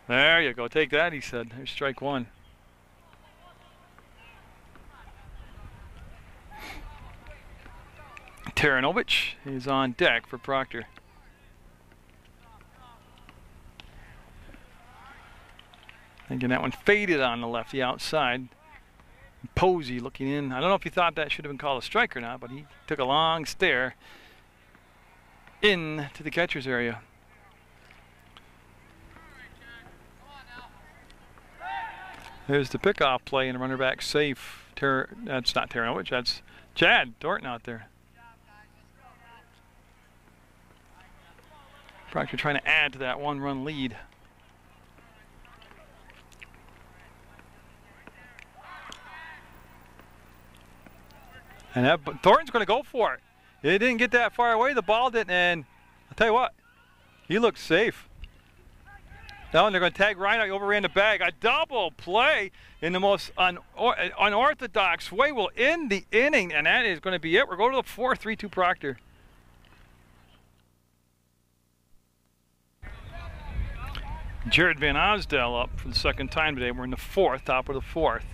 There you go. Take that, he said. There's strike 1. Taranovich is on deck for Proctor. Again, that one faded on the left, the outside. Posey looking in. I don't know if he thought that should have been called a strike or not, but he took a long stare in to the catcher's area. There's the pickoff play and a runner back safe. That's not Taranovich, that's Chad Thornton out there. Proctor trying to add to that 1-run lead. And that, Thornton's going to go for it. It didn't get that far away. The ball didn't, and I'll tell you what, he looked safe. Now they're going to tag Ryan. Overran the bag. A double play in the most unorthodox way will end the inning, and that is going to be it. We're going to the 4th, 3-2 Proctor. Jared Van Osdell up for the second time today. We're in the 4th, top of the 4th.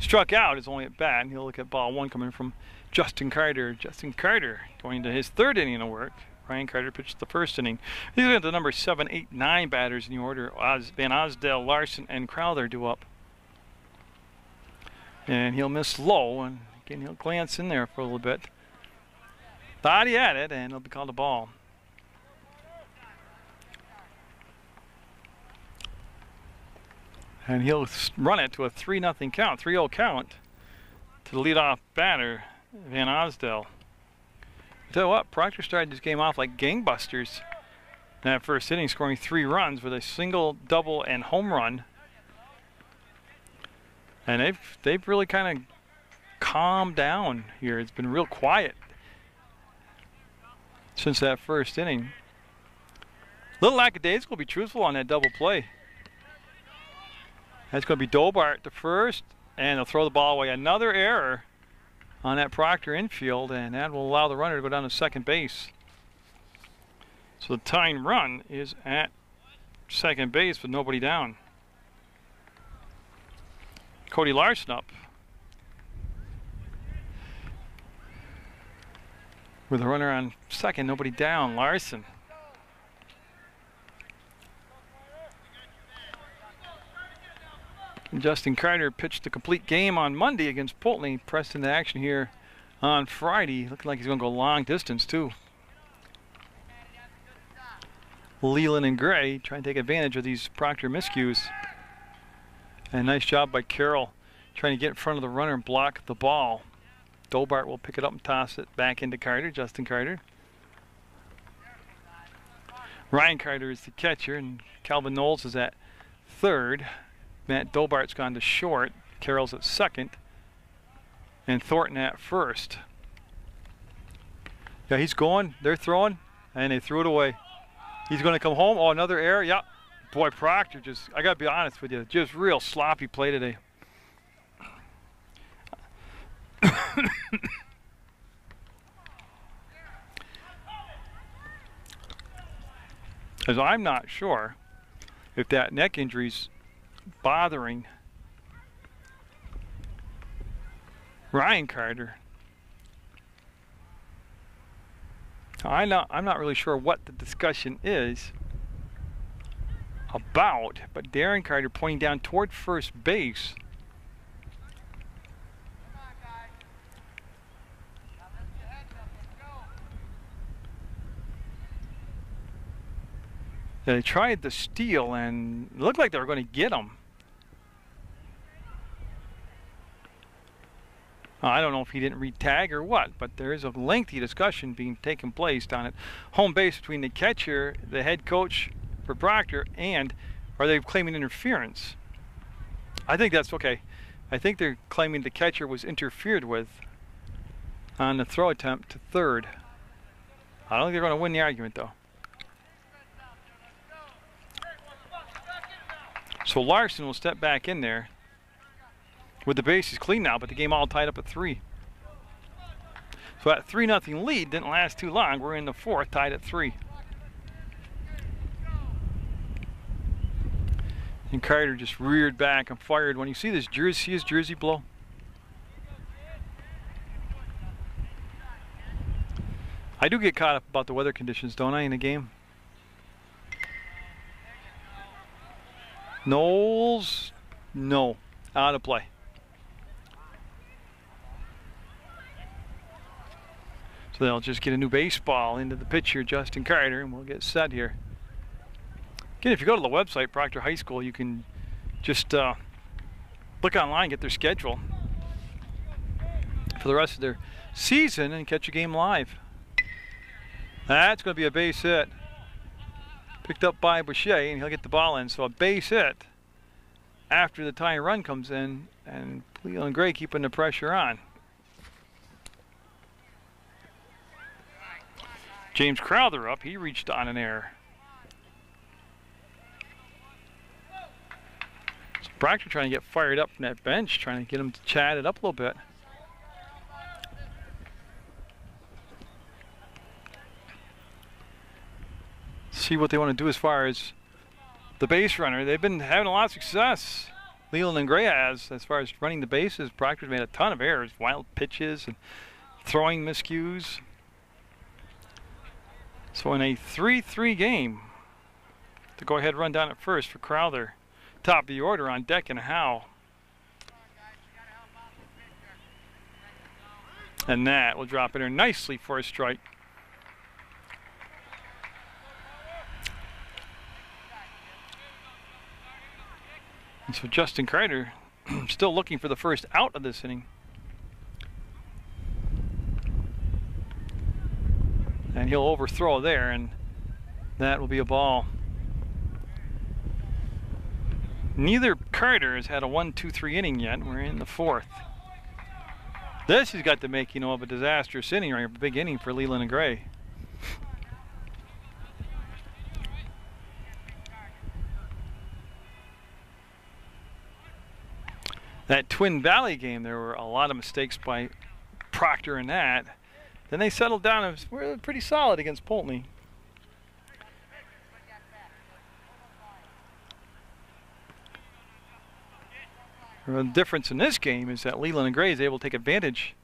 Struck out is only at bat, and he'll look at ball 1 coming from Justin Carter. Justin Carter going to his 3rd inning of work. Ryan Carter pitched the first inning. These are the number 7, 8, 9 batters in the order. Van Osdale, Larson, and Crowther due up. And he'll miss low, and again he'll glance in there for a little bit. Thought he had it, and it'll be called a ball. And he'll run it to a 3-0 count, 3-0 count to the leadoff batter, Van Osdale. Tell you what, Proctor started this game off like gangbusters in that first inning, scoring 3 runs with a single, double, and home run. And they've really kind of calmed down here. It's been real quiet since that first inning. A little lackadaisical, to be truthful, on that double play. That's going to be Dobart to first, and they'll throw the ball away. Another error on that Proctor infield, and that will allow the runner to go down to second base. So the tying run is at second base with nobody down. Cody Larson up with a runner on second, nobody down. Larson. And Justin Carter pitched the complete game on Monday against Pulteney. Pressed into action here on Friday. Looking like he's going to go long distance too. Leland and Gray trying to take advantage of these Proctor miscues. And nice job by Carroll trying to get in front of the runner and block the ball. Dobart will pick it up and toss it back into Carter, Justin Carter. Ryan Carter is the catcher, and Calvin Knowles is at third. Matt Dobart's gone to short. Carroll's at second. And Thornton at first. Yeah, he's going. They're throwing. And they threw it away. He's going to come home. Oh, another error. Yeah. Boy, Proctor just, I got to be honest with you, just real sloppy play today. As I'm not sure if that neck injury's bothering Ryan Carter. I'm not really sure what the discussion is about, but Darren Carter pointing down toward first base. They tried the steal and it looked like they were going to get him. I don't know if he didn't read tag or what, but there is a lengthy discussion being taken place down at home base between the catcher, the head coach for Proctor, and are they claiming interference? I think that's okay. I think they're claiming the catcher was interfered with on the throw attempt to third. I don't think they're going to win the argument though. So Larson will step back in there with the bases clean now, but the game all tied up at 3. So that 3-0 lead didn't last too long. We're in the 4th, tied at 3. And Carter just reared back and fired. When you see this jersey, see his jersey blow? I do get caught up about the weather conditions, don't I, in a game? Knowles, no, out of play. So they'll just get a new baseball into the pitcher, Justin Carter, and we'll get set here. Again, if you go to the website, Proctor High School, you can just look online, get their schedule for the rest of their season and catch a game live. That's going to be a base hit. Picked up by Boucher, and he'll get the ball in. So a base hit after the tying run comes in, and Leland Gray keeping the pressure on. James Crowther up. He reached on an error. So Proctor trying to get fired up from that bench, trying to get him to chat it up a little bit. See what they want to do as far as the base runner. They've been having a lot of success. Leland and Gray has, as far as running the bases. Proctor's made a ton of errors, wild pitches and throwing miscues. So in a 3-3 game, the go-ahead run down at first for Crowther. Top of the order on deck and Howe. And that will drop in there nicely for a strike. And so Justin Kreider still looking for the first out of this inning. And he'll overthrow there, and that will be a ball. Neither Kreider has had a 1-2-3 inning yet. We're in the 4th. This has got the making of a disastrous inning, or a big inning for Leland and Gray. That Twin Valley game, there were a lot of mistakes by Proctor in that. Then they settled down and were pretty solid against Pulteney. The difference in this game is that Leland and Gray is able to take advantage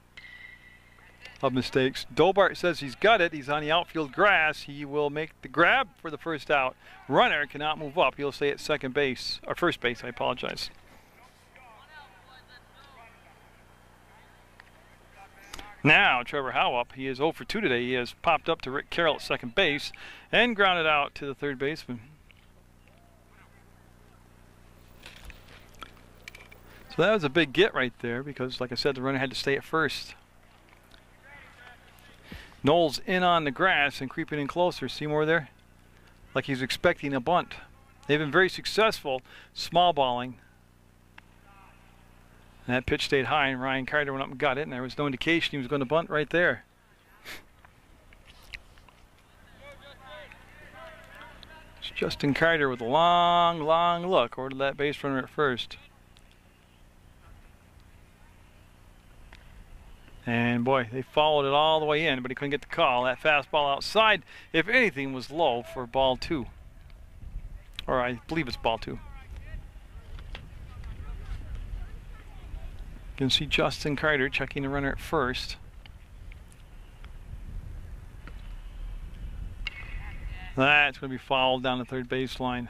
of mistakes. Dobart says he's got it. He's on the outfield grass. He will make the grab for the first out. Runner cannot move up. He'll stay at second base, or first base, I apologize. Now Trevor Howe up. He is 0 for 2 today. He has popped up to Rick Carroll at second base and grounded out to the third baseman. So that was a big get right there because, like I said, the runner had to stay at first. Knowles in on the grass and creeping in closer. Seymour there? Like he's expecting a bunt. They've been very successful small balling. And that pitch stayed high, and Ryan Carter went up and got it, and there was no indication he was going to bunt right there. It's Justin Carter with a long, long look over to that base runner at first. And boy, they followed it all the way in, but he couldn't get the call. That fastball outside, if anything, was low for ball 2. Or I believe it's ball 2. You can see Justin Carter checking the runner at first. That's going to be fouled down the third baseline.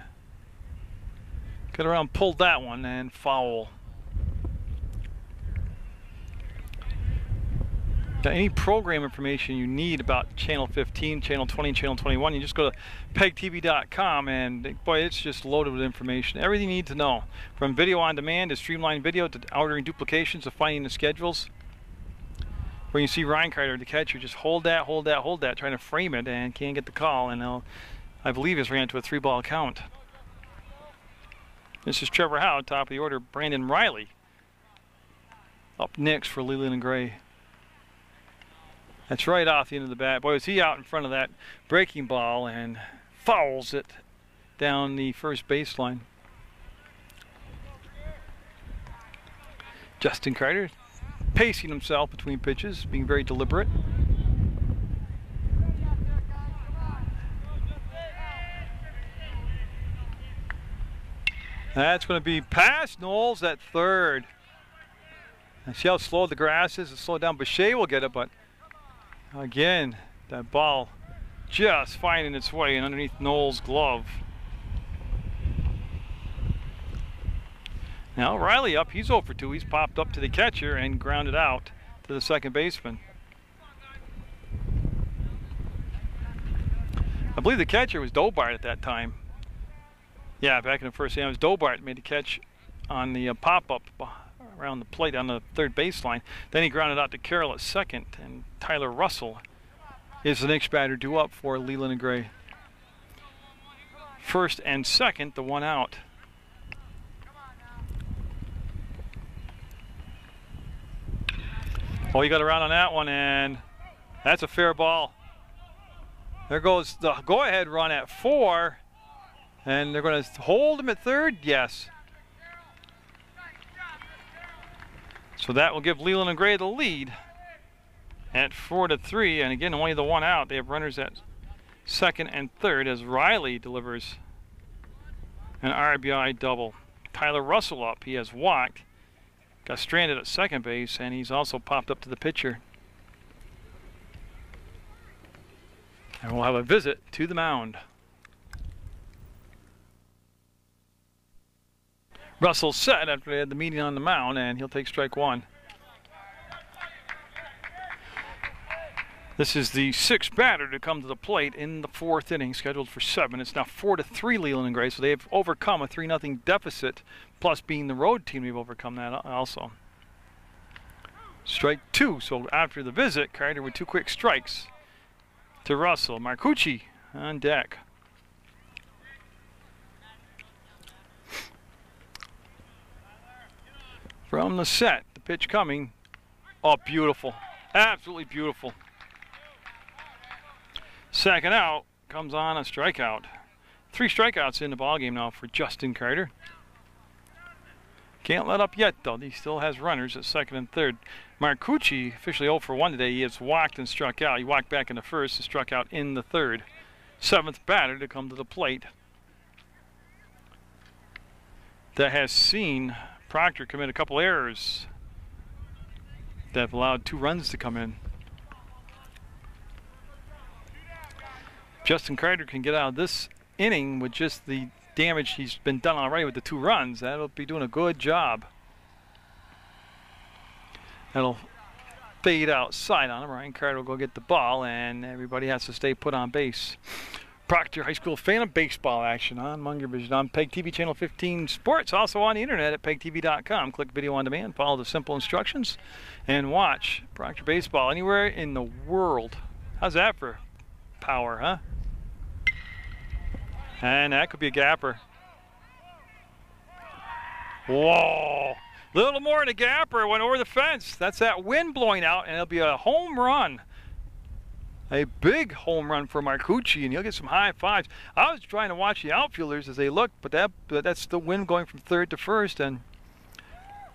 Got around, pulled that one, and foul. Now, any program information you need about Channel 15, Channel 20, Channel 21, you just go to PEGTV.com, and boy, it's just loaded with information. Everything you need to know, from video on demand to streamlined video to ordering duplications to finding the schedules. Where you see Ryan Carter, the catcher, just hold that, hold that, hold that, trying to frame it, and can't get the call, and I believe it's ran to a 3-ball count. This is Trevor Howe, top of the order. Brandon Riley up next for Leland and Gray. That's right off the end of the bat. Boy, was he out in front of that breaking ball and fouls it down the first baseline. Justin Carter pacing himself between pitches, being very deliberate. That's going to be past Knowles at third. And see how slow the grass is? It's slowed down. Boucher will get it, but again, that ball just finding its way in underneath Knowles' glove. Now Riley up, he's 0 for 2. He's popped up to the catcher and grounded out to the second baseman. I believe the catcher was Dobart at that time. Yeah, back in the first inning, it was Dobart made the catch on the pop-up around the plate on the third baseline. Then he grounded out to Carroll at second, and Tyler Russell is the next batter due up for Leland and Gray. First and second, the one out. Oh, he got around on that one, and that's a fair ball. There goes the go-ahead run at 4, and they're going to hold him at third. Yes. So that will give Leland and Gray the lead at 4-3, and again, only the one out. They have runners at second and third as Riley delivers an RBI double. Tyler Russell up. He has walked. Got stranded at second base, and he's also popped up to the pitcher. And we'll have a visit to the mound. Russell's set after they had the meeting on the mound, and he'll take strike one. This is the sixth batter to come to the plate in the fourth inning, scheduled for 7. It's now 4-3 Leland and Gray, so they've overcome a 3-0 deficit, plus being the road team, they've overcome that also. Strike 2, so after the visit, Carter with 2 quick strikes to Russell. Marcucci on deck. From the set, the pitch coming. Oh, beautiful. Absolutely beautiful. Second out, comes on a strikeout. 3 strikeouts in the ballgame now for Justin Carter. Can't let up yet, though. He still has runners at second and third. Marcucci, officially 0 for 1 today. He has walked and struck out. He walked back in the first and struck out in the third. 7th batter to come to the plate. That has seen Proctor commit a couple errors that have allowed 2 runs to come in. Justin Carter can get out of this inning with just the damage he's been done already with the 2 runs. That'll be doing a good job. That'll fade outside on him. Ryan Carter will go get the ball, and everybody has to stay put on base. Proctor High School fan of baseball action on Munger Vision on PEGTV Channel 15 Sports. Also on the internet at PEGTV.com. Click video on demand, follow the simple instructions, and watch Proctor baseball anywhere in the world. How's that for power, huh? And that could be a gapper. Whoa! Little more than a gapper. Went over the fence. That's that wind blowing out, and it'll be a home run. A big home run for Marcucci, and he'll get some high fives. I was trying to watch the outfielders as they looked, but that's the wind going from third to first, and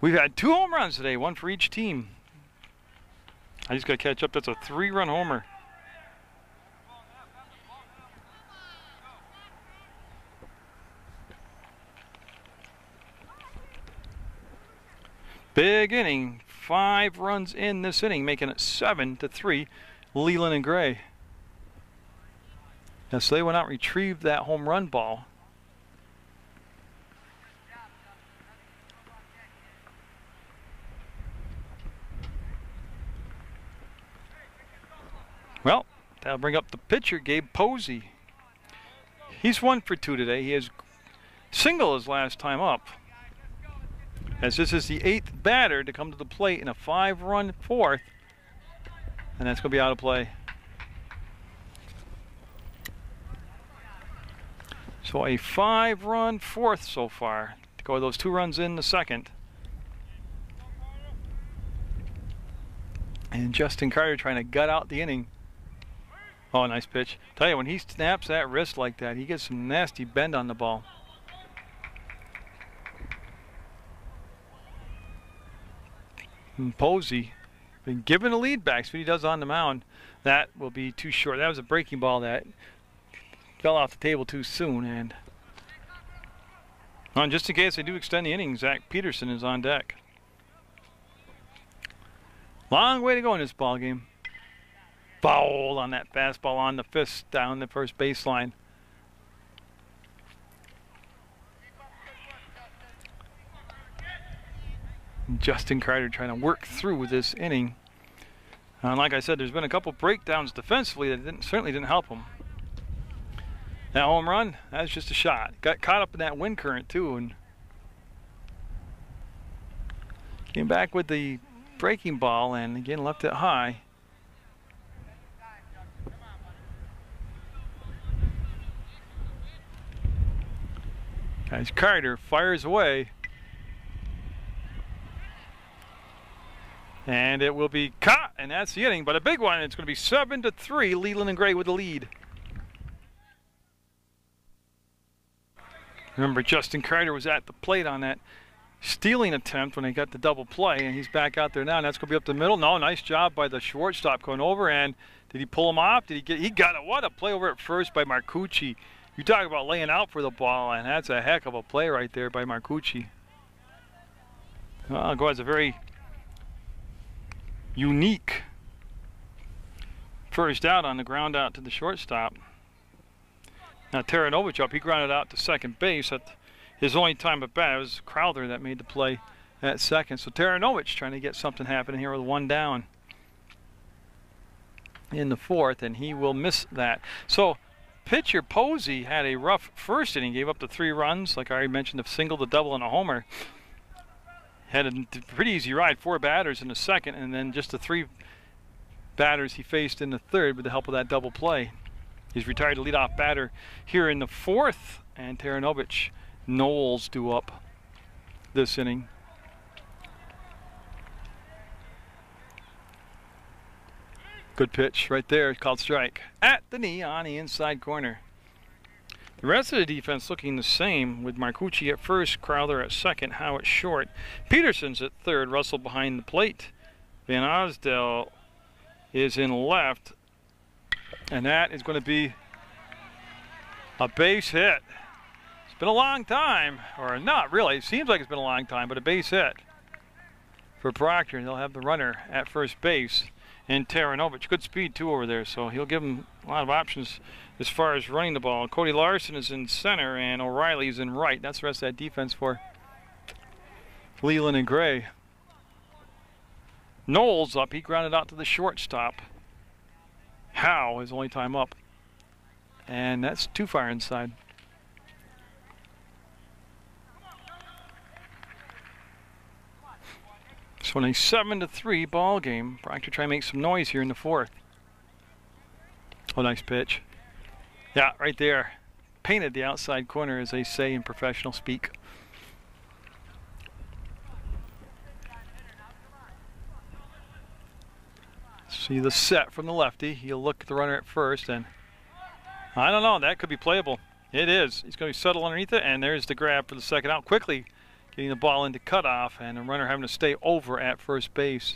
we've had 2 home runs today, 1 for each team. I just got to catch up. That's a 3-run homer. Big inning, 5 runs in this inning, making it 7-3, Leland and Gray. Now, so they went out and retrieved that home run ball. Well, that'll bring up the pitcher, Gabe Posey. He's 1 for 2 today. He has single his last time up, as this is the 8th batter to come to the plate in a 5-run 4th, and that's going to be out of play. So a 5-run 4th so far to go with those 2 runs in the second. And Justin Carter trying to gut out the inning. Oh, nice pitch. Tell you, when he snaps that wrist like that, he gets some nasty bend on the ball. And Posey been given a lead back, so what he does on the mound, that will be too short. That was a breaking ball that fell off the table too soon. And just in case they do extend the inning, Zach Peterson is on deck. Long way to go in this ball game. Foul on that fastball on the fist down the first baseline. Justin Carter trying to work through this inning. And like I said, there's been a couple breakdowns defensively that certainly didn't help him. That home run, that's just a shot. Got caught up in that wind current too, and came back with the breaking ball, and again left it high. As Carter fires away. And it will be caught, and that's the inning, but a big one. It's going to be 7-3, Leland and Gray with the lead. Remember, Justin Carter was at the plate on that stealing attempt when they got the double play, and he's back out there now, and that's going to be up the middle. No, nice job by the shortstop going over, and did he pull him off? Did he get? He got it. What a play over at first by Marcucci. You talk about laying out for the ball, and that's a heck of a play right there by Marcucci. Well, go as a very unique First out on the ground out to the shortstop. Now Taranovich up, he grounded out to second base. At his only time at bat, it was Crowther that made the play at second. So Taranovich trying to get something happening here with one down in the fourth, and he will miss that. So pitcher Posey had a rough first inning, gave up the 3 runs, like I already mentioned, a single, the double, and a homer. Had a pretty easy ride, 4 batters in the second, and then just the 3 batters he faced in the third with the help of that double play. He's retired to leadoff batter here in the fourth, and Taranovich Knowles due up this inning. Good pitch right there, called strike at the knee on the inside corner. The rest of the defense looking the same, with Marcucci at first, Crowther at second, Howe at short, Peterson's at third, Russell behind the plate. Van Osdell is in left, and that is going to be a base hit. It's been a long time, or not really, it seems like it's been a long time, but a base hit for Proctor. They'll have the runner at first base. And Taranovich, good speed too over there, so he'll give him a lot of options as far as running the ball. Cody Larson is in center, and O'Reilly's in right. That's the rest of that defense for Leland and Gray. Knowles up, he grounded out to the shortstop. Howe, his only time up. And that's too far inside. So in a 7-3 ball game, Proctor trying to make some noise here in the fourth. Oh, nice pitch. Yeah, right there. Painted the outside corner, as they say in professional speak. See the set from the lefty. He'll look at the runner at first, and I don't know, that could be playable. It is. He's going to be settled underneath it, and there's the grab for the second out. Quickly getting the ball into cutoff, and the runner having to stay over at first base.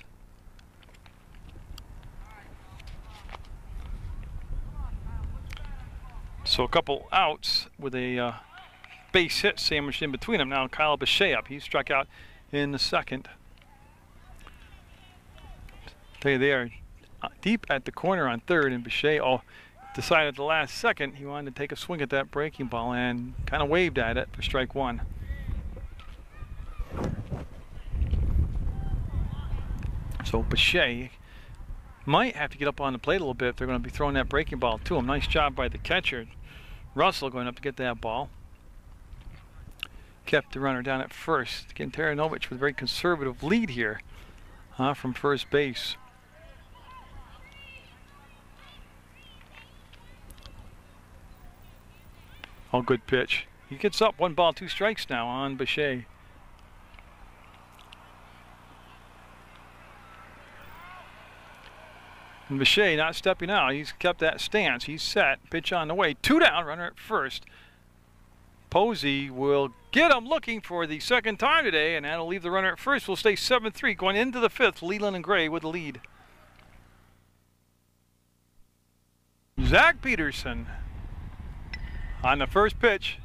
So a couple outs with a base hit sandwiched in between them. Now Kyle Bechet up. He struck out in the second. Tell you, they are deep at the corner on third, and Bechet decided at the last second he wanted to take a swing at that breaking ball and kind of waved at it for strike one. So Bechet might have to get up on the plate a little bit if they're going to be throwing that breaking ball to him. Nice job by the catcher. Russell going up to get that ball. Kept the runner down at first. Again, Taranovich with a very conservative lead here from first base. Oh, good pitch. He gets up 1 ball, 2 strikes now on Bechet. And Bechet not stepping out. He's kept that stance. He's set. Pitch on the way. 2 down. Runner at first. Posey will get him looking for the second time today, and that'll leave the runner at first. We'll stay 7-3 going into the fifth. Leland and Gray with the lead. Zach Peterson on the first pitch.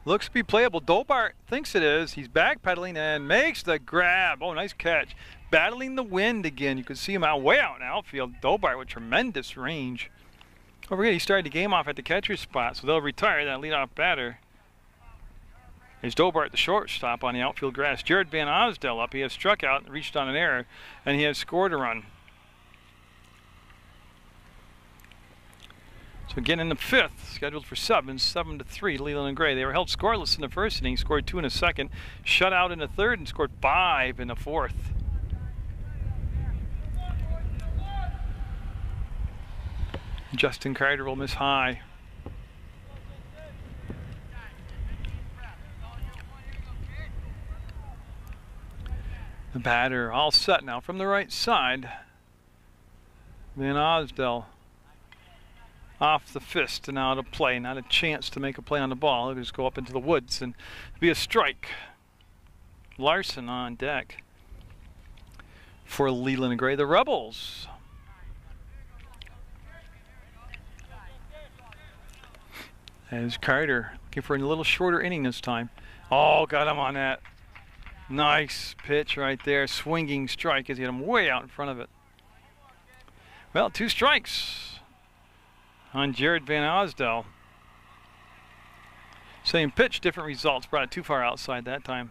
Looks to be playable. Dobart thinks it is. He's backpedaling and makes the grab. Oh, nice catch. Battling the wind again. You can see him way out in the outfield. Dobart with tremendous range. Don't forget, he started the game off at the catcher's spot, so they'll retire that leadoff batter. Here's Dobart, the shortstop, on the outfield grass. Jared Van Osdell up. He has struck out, reached on an error, and he has scored a run. So again in the fifth, scheduled for 7-3, Leland and Gray. They were held scoreless in the first inning, scored 2 in the second, shut out in the third, and scored 5 in the fourth. Justin Carter will miss high. The batter all set now from the right side. Van Osdell off the fist and out of play. Not a chance to make a play on the ball. It'll just go up into the woods and be a strike. Larson on deck for Leland and Gray, the Rebels. As Carter looking for a little shorter inning this time. Oh, got him on that. Nice pitch right there. Swinging strike as he had him way out in front of it. Well, 2 strikes. on Jared Van Osdell. Same pitch, different results. Brought it too far outside that time.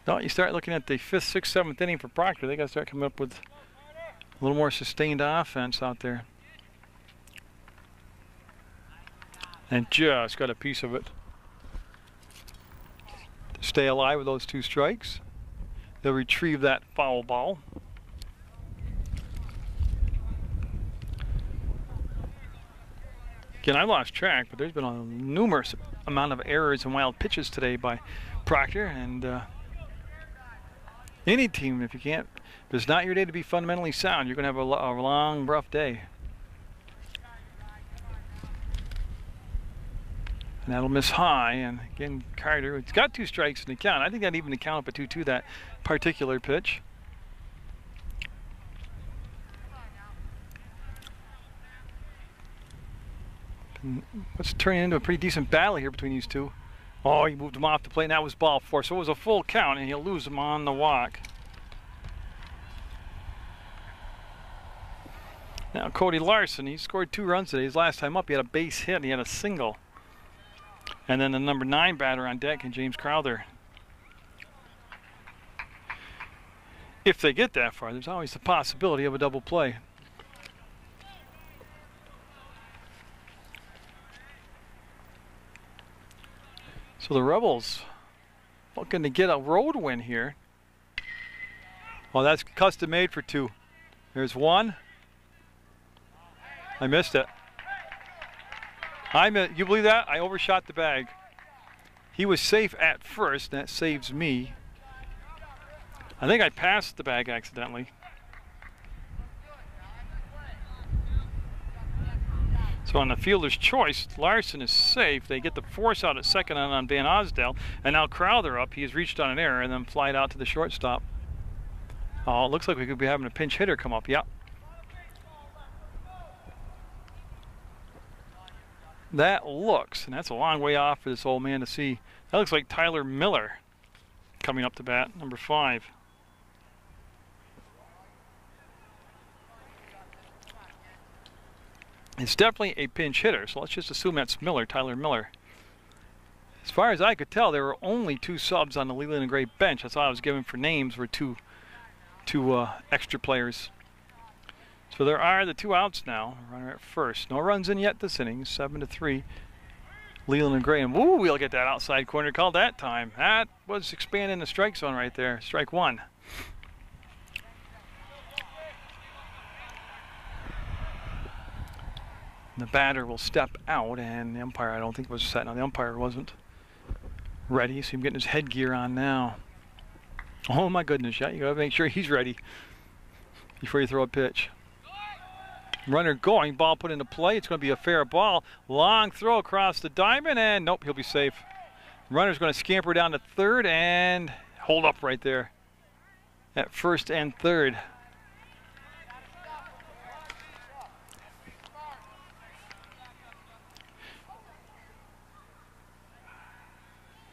No, you start looking at the 5th, 6th, 7th inning for Proctor. They got to start coming up with a little more sustained offense out there. And just got a piece of it. To stay alive with those 2 strikes. They'll retrieve that foul ball. Again, I lost track, but there's been a numerous amount of errors and wild pitches today by Proctor, and any team, if it's not your day to be fundamentally sound, you're going to have a long, rough day. And that'll miss high, and again, Carter, it's got 2 strikes in the count. I think that even the count up at 2-2 that particular pitch. Let's turn into a pretty decent battle here between these two. Oh, he moved him off the plate, and that was ball 4. So it was a full count, and he'll lose him on the walk. Now, Cody Larson, he scored 2 runs today. His last time up, he had a base hit, and he had a single. And then the number 9 batter on deck, and James Crowther. If they get that far, there's always the possibility of a double play. So the Rebels looking to get a road win here. Well, that's custom made for 2. There's 1. I missed it. You believe that? I overshot the bag. He was safe at first, and that saves me. I think I passed the bag accidentally. So on the fielder's choice, Larson is safe. They get the force out at second on Van Osdell, and now Crowther up. He has reached on an error and then flied out to the shortstop. Oh, it looks like we could be having a pinch hitter come up. Yep. That looks, and that's a long way off for this old man to see. That looks like Tyler Miller coming up to bat, number 5. It's definitely a pinch hitter, so let's just assume that's Miller, Tyler Miller. As far as I could tell, there were only 2 subs on the Leland and Gray bench. That's all I was given for names were two extra players. So there are the 2 outs now. Runner at first. No runs in yet this inning. 7-3. Leland and Gray. And woo, we'll get that outside corner call that time. That was expanding the strike zone right there. Strike 1. The batter will step out, and the umpire, I don't think, was set. No, the umpire wasn't ready. See him getting his headgear on now. Oh my goodness, yeah, you gotta make sure he's ready before you throw a pitch. Runner going, ball put into play. It's going to be a fair ball. Long throw across the diamond, and nope, he'll be safe. Runner's going to scamper down to third and hold up right there at first and third.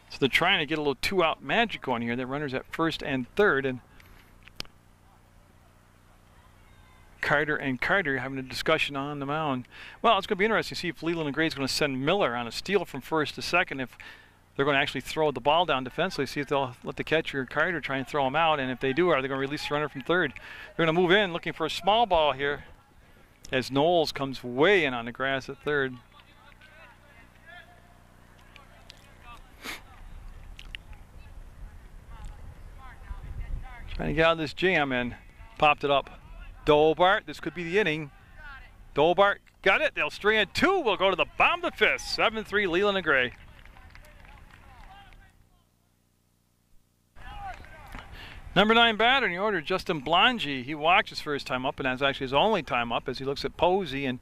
So they're trying to get a little 2-out magic on here. The runner's at first and third, and Carter and Carter having a discussion on the mound. Well, it's going to be interesting to see if Leland and Gray is going to send Miller on a steal from first to second, if they're going to actually throw the ball down defensively, see if they'll let the catcher, Carter, try and throw him out, and if they do, are they going to release the runner from third? They're going to move in looking for a small ball here as Knowles comes way in on the grass at third. Trying to get out of this jam, and popped it up. Dolbart, this could be the inning. Dolbart got it. They'll strand 2. We'll go to the bottom of the 5th. 7-3 Leland and Gray. Number 9 batter in the order, Justin Blongy. He walked his first time up, and that's actually his only time up as he looks at Posey and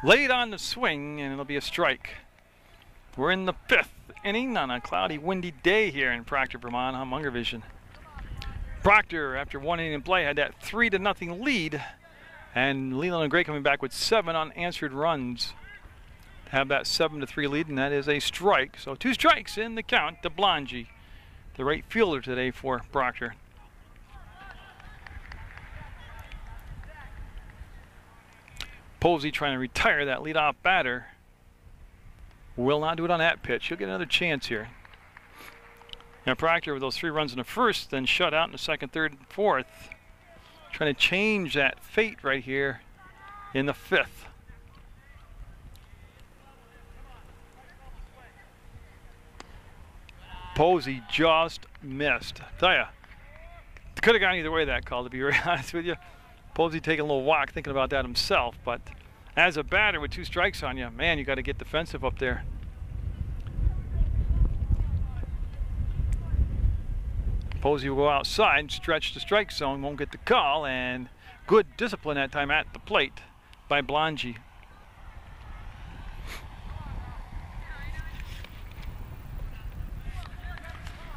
laid on the swing, and it'll be a strike. We're in the 5th inning on a cloudy, windy day here in Proctor, Vermont on Munger Vision. Proctor, after 1 inning in play, had that 3-0 lead, and Leland and Gray coming back with 7 unanswered runs to have that 7-3 lead, and that is a strike. So 2 strikes in the count to Blongy, the right fielder today for Proctor. Posey trying to retire that leadoff batter. Will not do it on that pitch. He'll get another chance here. Now Proctor with those 3 runs in the first, then shut out in the second, third, and fourth. Trying to change that fate right here in the 5th. Posey just missed. Tell ya, could have gone either way that call, to be very honest with you. Posey taking a little walk, thinking about that himself, but as a batter with 2 strikes on you, man, you got to get defensive up there. Posey will go outside, stretch the strike zone, won't get the call, and good discipline that time at the plate by Blongi.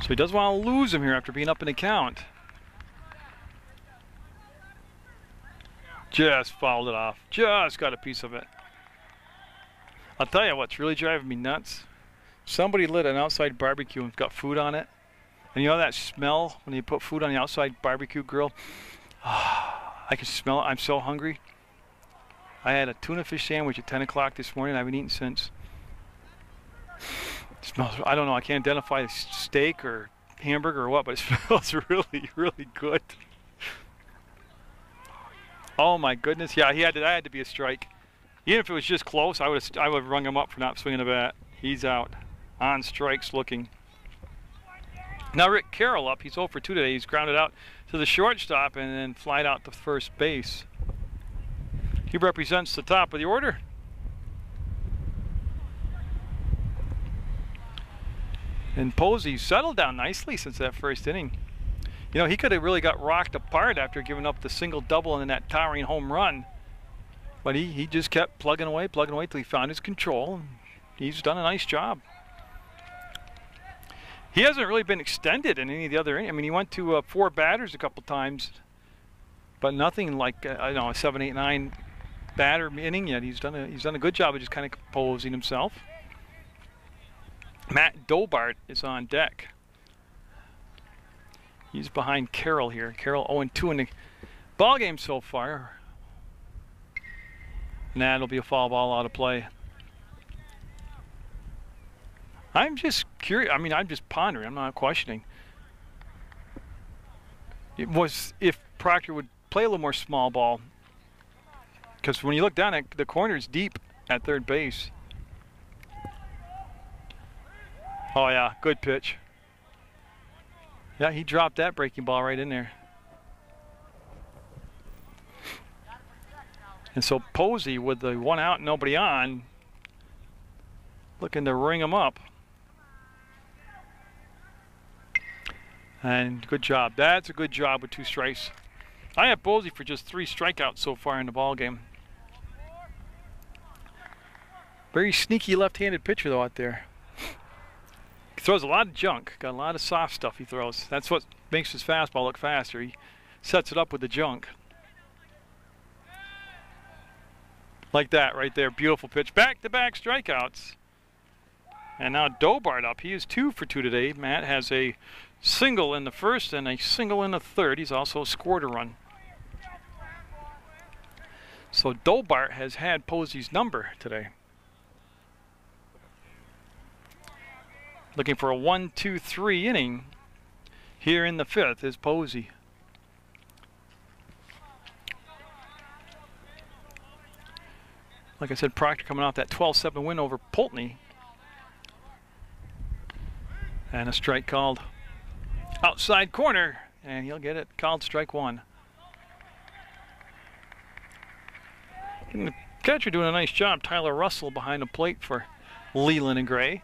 So he doesn't want to lose him here after being up in the count. Just fouled it off. Just got a piece of it. I'll tell you what's really driving me nuts. Somebody lit an outside barbecue and got food on it. And you know that smell when you put food on the outside barbecue grill? I can smell it. I'm so hungry. I had a tuna fish sandwich at 10 o'clock this morning. I haven't eaten since. It smells, I don't know, I can't identify a steak or hamburger or what, but it smells really, really good. Oh my goodness, yeah, that had to be a strike. Even if it was just close, I would have rung him up for not swinging the bat. He's out. On strikes looking. Now Rick Carroll up, he's 0 for 2 today. He's grounded out to the shortstop and then flied out to first base. He represents the top of the order. And Posey settled down nicely since that first inning. You know, he could have really got rocked apart after giving up the single double and then that towering home run. But he just kept plugging away till he found his control. He's done a nice job. He hasn't really been extended in any of the other innings. I mean, he went to 4 batters a couple times, but nothing like I don't know, a 7, 8, 9 batter inning yet. He's done a good job of just kind of composing himself. Matt Dobart is on deck. He's behind Carroll here. Carroll 0-2 in the ball game so far. And that'll be a foul ball out of play. I'm just curious. I mean, I'm just pondering. I'm not questioning. It was if Proctor would play a little more small ball. Because when you look down at the corner, it's deep at third base. Oh yeah, good pitch. Yeah, he dropped that breaking ball right in there. And so Posey with the 1 out, nobody on, looking to ring him up. And good job. That's a good job with 2 strikes. I have Posey for just 3 strikeouts so far in the ball game. Very sneaky left-handed pitcher though out there. He throws a lot of junk. Got a lot of soft stuff he throws. That's what makes his fastball look faster. He sets it up with the junk. Like that right there. Beautiful pitch. Back-to-back strikeouts. And now Dobart up. He is 2 for 2 today. Matt has a single in the first and a single in the third. He's also scored a run. So Dobart has had Posey's number today. Looking for a 1-2-3 inning here in the 5th is Posey. Like I said, Proctor coming off that 12-7 win over Pulteney. And a strike called outside corner, and he'll get it called strike 1. And the catcher doing a nice job. Tyler Russell behind the plate for Leland and Gray.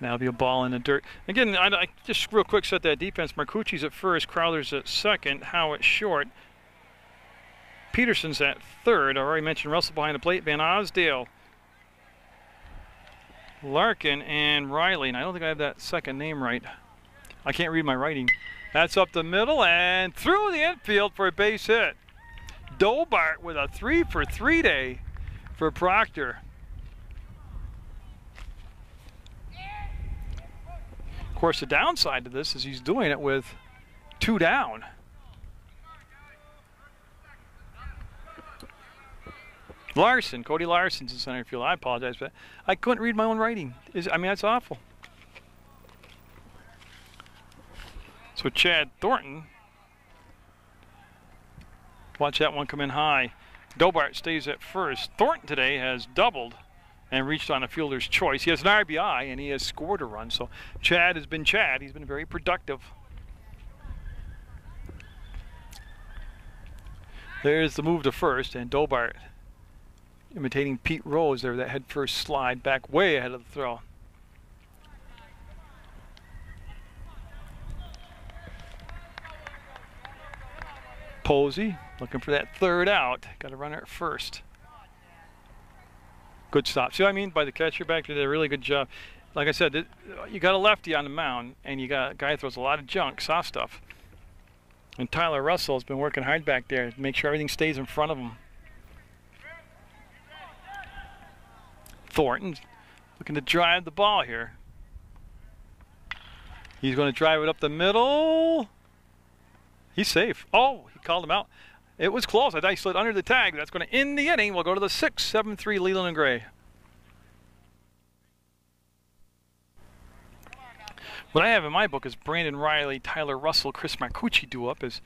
That'll be a ball in the dirt. Again, I just real quick set that defense. Marcucci's at first, Crowther's at second, Howitt short. Peterson's at third. I already mentioned Russell behind the plate. Van Osdale, Larkin, and Riley. And I don't think I have that second name right. I can't read my writing. That's up the middle and through the infield for a base hit. Dobart with a 3 for 3 day for Proctor. Of course, the downside to this is he's doing it with 2 down. Larson, Cody Larson's in center field. I apologize for that. I couldn't read my own writing. I mean, that's awful. So Chad Thornton, watch that one come in high. Dobart stays at first. Thornton today has doubled and reached on a fielder's choice. He has an RBI and he has scored a run. So Chad has been Chad. He's been very productive. There's the move to first, and Dobart imitating Pete Rose there, that head first slide back way ahead of the throw. Posey looking for that third out. Got a runner at first. Good stop. See what I mean by the catcher back there? Did a really good job. Like I said, you got a lefty on the mound, and you got a guy who throws a lot of junk, soft stuff. And Tyler Russell has been working hard back there to make sure everything stays in front of him. Thornton looking to drive the ball here. He's going to drive it up the middle. He's safe. Oh, he called him out. It was close. I thought he slid under the tag. That's going to end the inning. We'll go to the 6-7-3 Leland and Gray. What I have in my book is Brandon Riley, Tyler Russell, Chris Marcucci due up as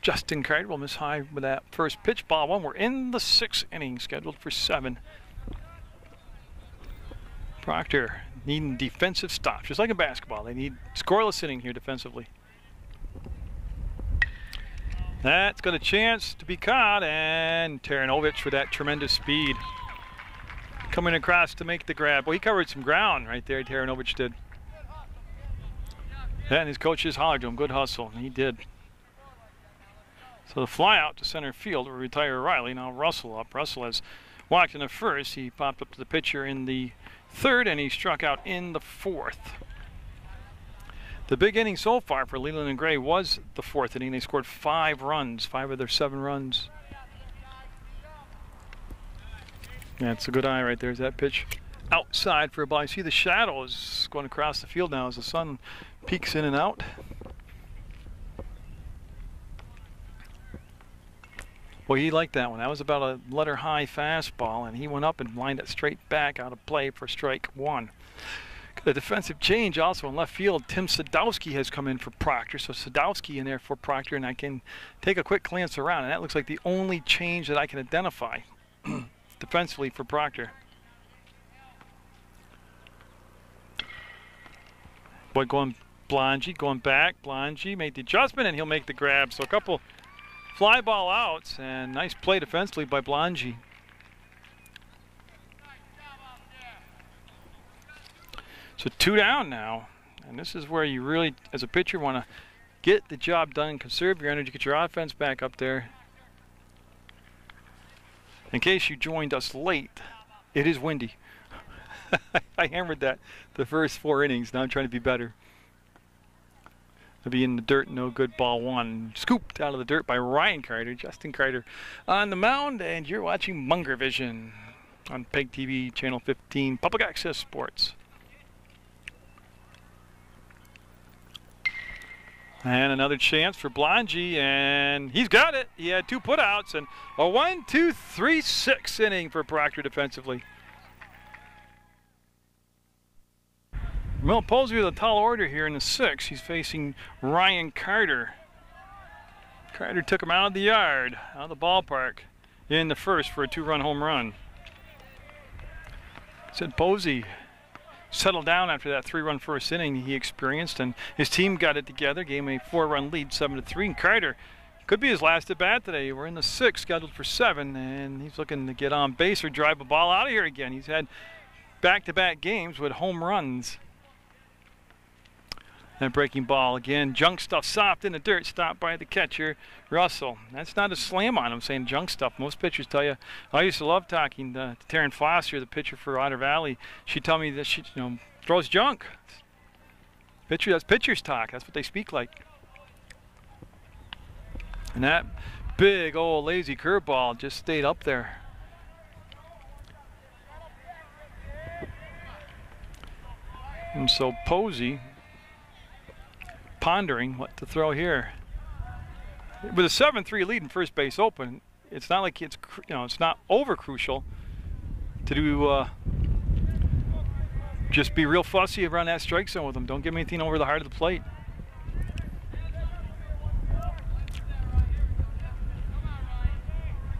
Justin Carter will miss high with that first pitch. Ball one. We're in the 6th inning, scheduled for 7. Proctor needing defensive stops, just like in basketball. They need scoreless inning here defensively. That's got a chance to be caught, and Taranovich with that tremendous speed. Coming across to make the grab. Well, he covered some ground right there, Taranovich did. And his coaches hollered to him, good hustle, and he did. So the fly out to center field will retire Riley. Now Russell up. Russell has walked in the first. He popped up to the pitcher in the 3rd, and he struck out in the 4th. The big inning so far for Leland and Gray was the 4th inning. They scored 5 runs, 5 of their 7 runs. That's a good eye right there. Is that pitch outside for a ball? You see the shadows going across the field now as the sun peeks in and out. Well, he liked that one. That was about a letter high fastball, and he went up and lined it straight back out of play for strike 1. The defensive change also in left field. Tim Sadowski has come in for Proctor. So Sadowski in there for Proctor, and I can take a quick glance around, and that looks like the only change that I can identify defensively for Proctor. Boy, going Blongy, going back. Blongy made the adjustment, and he'll make the grab. So a couple fly ball outs, and nice play defensively by Blongy. So 2 down now, and this is where you really, as a pitcher, want to get the job done, conserve your energy, get your offense back up there. In case you joined us late, it is windy. I hammered that the first 4 innings. Now I'm trying to be better. It'll be in the dirt, no good, ball 1. Scooped out of the dirt by Ryan Carter, Justin Carter on the mound, and you're watching Munger Vision on PEGTV, Channel 15, Public Access Sports. And another chance for Blongy, and he's got it. He had 2 putouts, and a 1-2-3-6 inning for Proctor defensively. Well, Posey with a tall order here in the 6th. He's facing Ryan Carter. Carter took him out of the yard, out of the ballpark, in the 1st for a 2-run home run. Said Posey settled down after that 3-run first inning he experienced, and his team got it together, gave him a 4-run lead, 7-3. And Carter could be his last at bat today. We're in the 6th, scheduled for 7, and he's looking to get on base or drive a ball out of here again. He's had back-to-back games with home runs. That breaking ball again, junk stuff soft in the dirt, stopped by the catcher, Russell. That's not a slam on him saying junk stuff. Most pitchers tell you. I used to love talking to Taryn Foster, the pitcher for Otter Valley. She'd tell me that she throws junk. That's pitcher's talk. That's what they speak like. And that big old lazy curveball just stayed up there. And so Posey pondering what to throw here. With a 7-3 lead and first base open, it's not like it's it's not over crucial to do just be real fussy around that strike zone with them. Don't give me anything over the heart of the plate.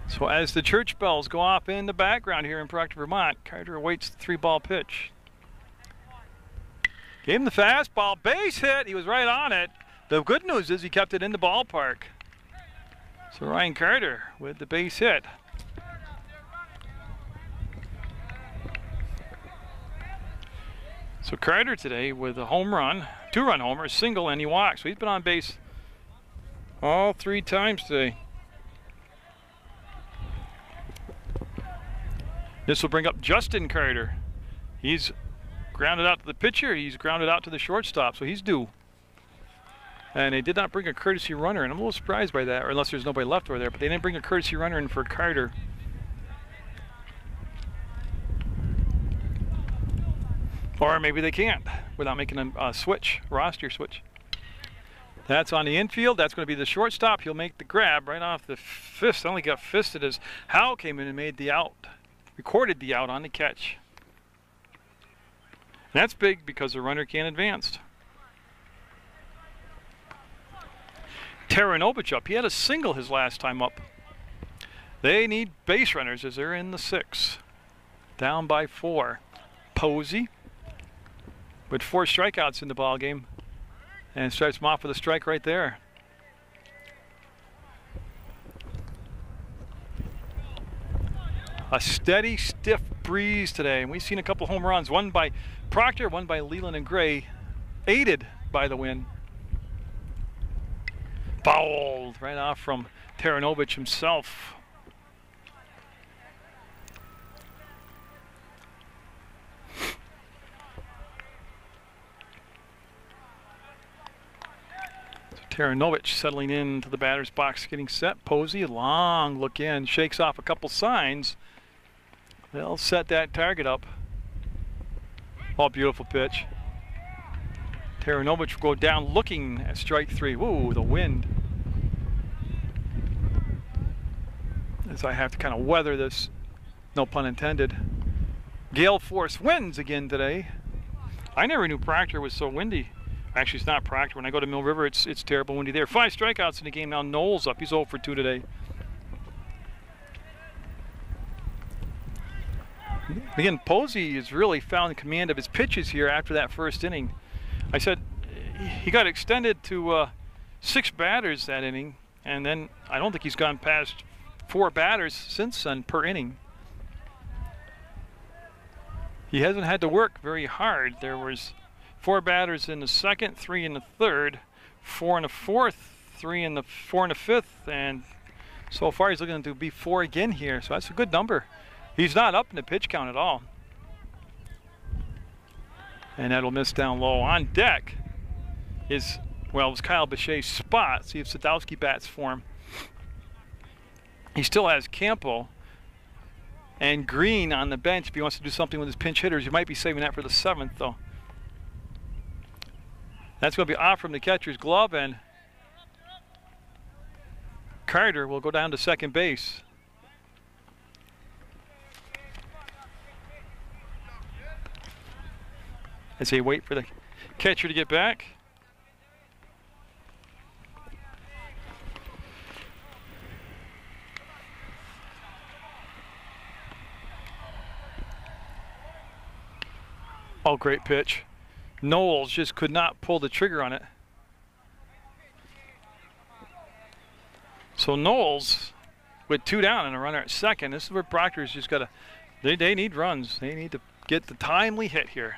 So as the church bells go off in the background here in Proctor, Vermont, Carter awaits the 3-ball pitch. Gave him the fastball, base hit. He was right on it. The good news is he kept it in the ballpark. So Ryan Carter with the base hit. So Carter today with a home run, 2-run homer, a single, and he walks. So he's been on base all 3 times today. This will bring up Justin Carter. He's grounded out to the pitcher. He's grounded out to the shortstop, so he's due. And they did not bring a courtesy runner, and I'm a little surprised by that, or unless there's nobody left over there, but they didn't bring a courtesy runner in for Carter. Or maybe they can't without making a switch, roster switch. That's on the infield. That's going to be the shortstop. He'll make the grab right off the fist. Only got fisted as Howell came in and made the out. Recorded the out on the catch. And that's big because the runner can't advance. Taranovich up. He had a single his last time up. They need base runners as they're in the 6th. Down by 4. Posey with 4 strikeouts in the ball game, and starts him off with a strike right there. A steady, stiff breeze today, and we've seen a couple home runs, one by Proctor, one by Leland and Gray, aided by the wind. Fouled right off from Taranovich himself. Taranovich settling into the batter's box, getting set. Posey, long look in, shakes off a couple signs. They'll set that target up. Oh, beautiful pitch. Taranovich will go down looking at strike 3. Whoa, the wind. As I have to kind of weather this, no pun intended. Gale force winds again today. I never knew Proctor was so windy. Actually, it's not Proctor. When I go to Mill River, it's terrible windy there. 5 strikeouts in the game now. Knowles up. He's 0 for 2 today. Again, Posey has really found command of his pitches here after that first inning. I said he got extended to 6 batters that inning, and then I don't think he's gone past 4 batters since then per inning. He hasn't had to work very hard. There was 4 batters in the 2nd, 3 in the 3rd, 4 in the 4th, 3 in the 4 in the 5th, and so far he's looking to be 4 again here. So that's a good number. He's not up in the pitch count at all. And that'll miss down low. On deck is, well, it was Kyle Bechet's spot. See if Sadowski bats for him. He still has Campo and Green on the bench if he wants to do something with his pinch hitters. He might be saving that for the 7th, though. That's going to be off from the catcher's glove, and Carter will go down to second base. As they wait for the catcher to get back. Oh, great pitch. Knowles just could not pull the trigger on it. So Knowles with 2 down and a runner at second. This is where Proctor's just got to, they need runs. They need to get the timely hit here.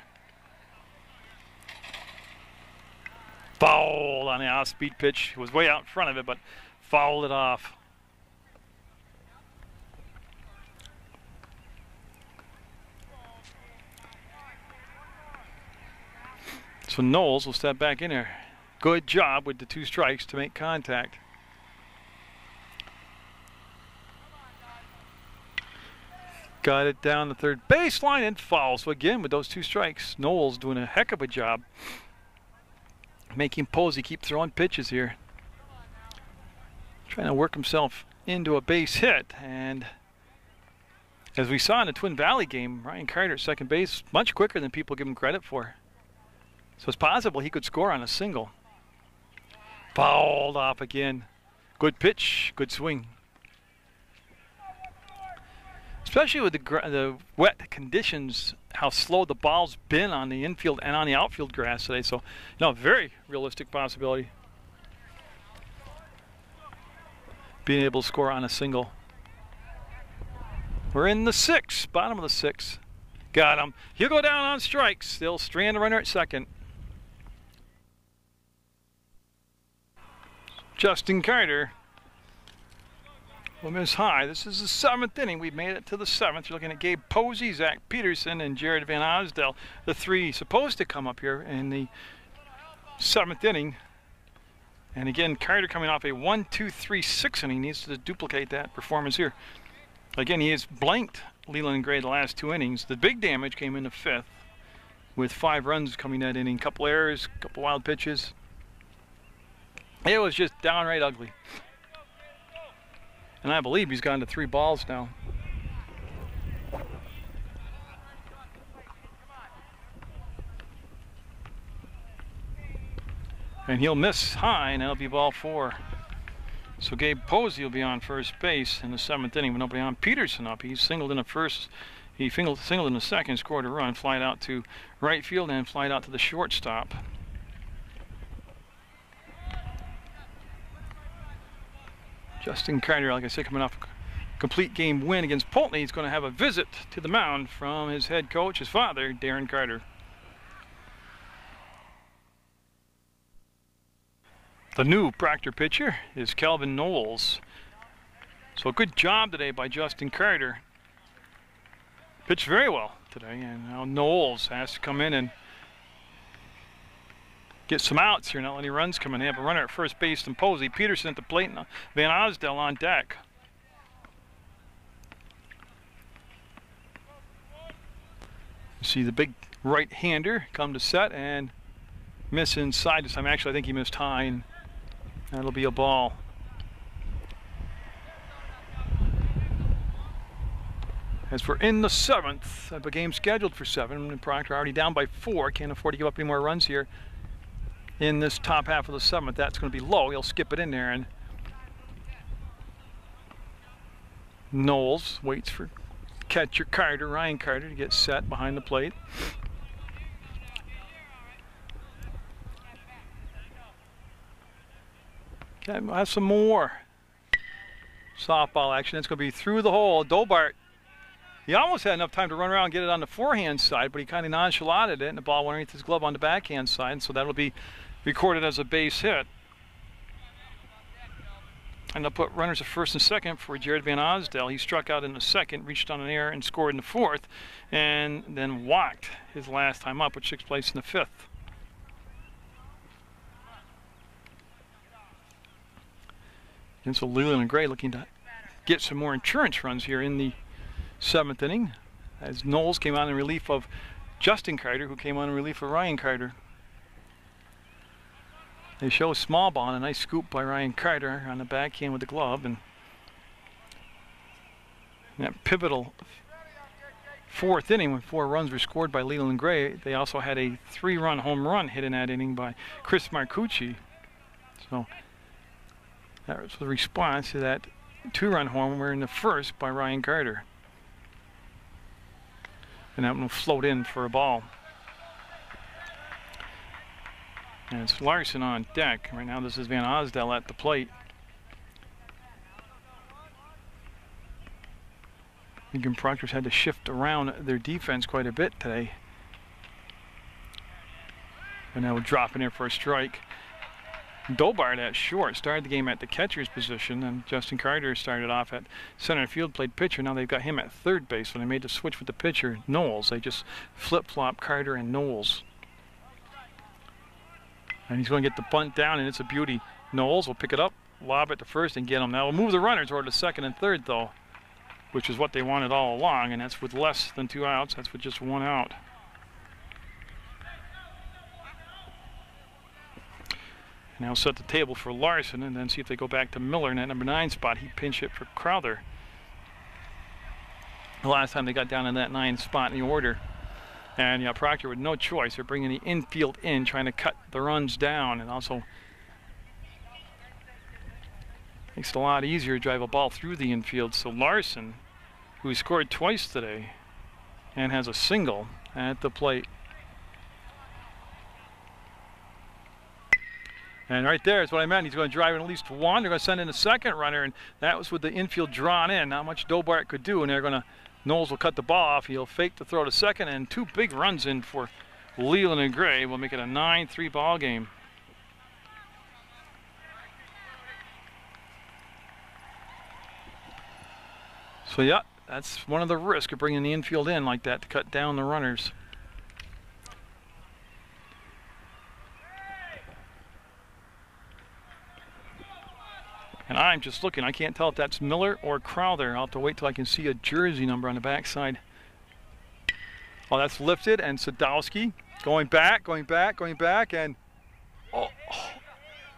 Fouled on the off-speed pitch. He was way out in front of it, but fouled it off. So Knowles will step back in there. Good job with the 2 strikes to make contact. Got it down the third baseline and foul. So again, with those 2 strikes, Knowles doing a heck of a job making Posey keep throwing pitches here. Trying to work himself into a base hit. And as we saw in the Twin Valley game, Ryan Carter at second base much quicker than people give him credit for. So it's possible he could score on a single. Fouled off again. Good pitch, good swing. Especially with the wet conditions, how slow the ball's been on the infield and on the outfield grass today. So, very realistic possibility. Being able to score on a single. We're in the 6th, bottom of the 6th. Got him. He'll go down on strikes. They'll strand the runner at second. Justin Carter will miss high. This is the 7th inning. We've made it to the 7th. You're looking at Gabe Posey, Zach Peterson, and Jared Van Osdell. The 3 supposed to come up here in the 7th inning. And again, Carter coming off a 1-2-3-6 inning. Needs to duplicate that performance here. Again, he has blanked Leland and Gray the last 2 innings. The big damage came in the 5th with 5 runs coming that inning. Couple errors, couple wild pitches. It was just downright ugly. And I believe he's gone to 3 balls now. And he'll miss high, and that'll be ball 4. So Gabe Posey will be on first base in the 7th inning with nobody on. Peterson up. He singled in the first. He singled in the second, scored a run, flied out to right field, and flied out to the shortstop. Justin Carter, like I said, coming off a complete game win against Pulteney. He's going to have a visit to the mound from his head coach, his father, Darren Carter. The new Proctor pitcher is Calvin Knowles. So a good job today by Justin Carter. Pitched very well today, and now Knowles has to come in and get some outs here, not let any runs come in. They have a runner at first base and Posey. Peterson at the plate, and Van Osdell on deck. You see the big right-hander come to set and miss inside this time. Actually, I think he missed high, and that'll be a ball. As we're in the 7th of a game scheduled for 7, and Proctor already down by 4. Can't afford to give up any more runs here in this top half of the 7th. That's going to be low. He'll skip it in there, and Knowles waits for catcher Carter, Ryan Carter, to get set behind the plate. Okay, we'll have some more softball action. It's going to be through the hole. Dobart, he almost had enough time to run around and get it on the forehand side, but he kind of nonchalanted it, and the ball went underneath his glove on the backhand side, so that'll be recorded as a base hit. And they'll put runners at first and second for Jared Van Osdell. He struck out in the 2nd, reached on an error, and scored in the 4th, and then walked his last time up, which took place in the 5th. And so Leland and Gray looking to get some more insurance runs here in the 7th inning, as Knowles came on in relief of Justin Carter, who came on in relief of Ryan Carter. They show a small ball and a nice scoop by Ryan Carter on the backhand with the glove, and that pivotal 4th inning when 4 runs were scored by Leland and Gray. They also had a 3-run home run hit in that inning by Chris Marcucci. So that was the response to that 2-run homer in the 1st by Ryan Carter. And that one will float in for a ball. And it's Larson on deck. Right now this is Van Osdell at the plate. Again, Proctor's had to shift around their defense quite a bit today. And now we'll drop in there for a strike. Dobart at short started the game at the catcher's position, and Justin Carter started off at center field, played pitcher. Now they've got him at third base. When they made the switch with the pitcher, Knowles, they just flip-flop Carter and Knowles. And he's going to get the bunt down, and it's a beauty. Knowles will pick it up, lob it to first, and get him. Now we'll move the runners toward the 2nd and 3rd, though, which is what they wanted all along, and that's with less than 2 outs. That's with just 1 out. And he'll set the table for Larson and then see if they go back to Miller in that number 9 spot. He pinch hit for Crowther the last time they got down in that 9 spot in the order. And yeah, Proctor with no choice. They're bringing the infield in, trying to cut the runs down, and also makes it a lot easier to drive a ball through the infield. So Larson, who scored twice today and has a single at the plate. And right there is what I meant. He's going to drive in at least one. They're going to send in a second runner, and that was with the infield drawn in. Not much Dobart could do, and they're going to, Knowles will cut the ball off. He'll fake the throw to second, and 2 big runs in for Leland and Gray will make it a 9-3 ball game. So yeah, that's one of the risks of bringing the infield in like that to cut down the runners. And I'm just looking. I can't tell if that's Miller or Crowther. I'll have to wait till I can see a jersey number on the backside. Oh, that's lifted, and Sadowski going back, and oh,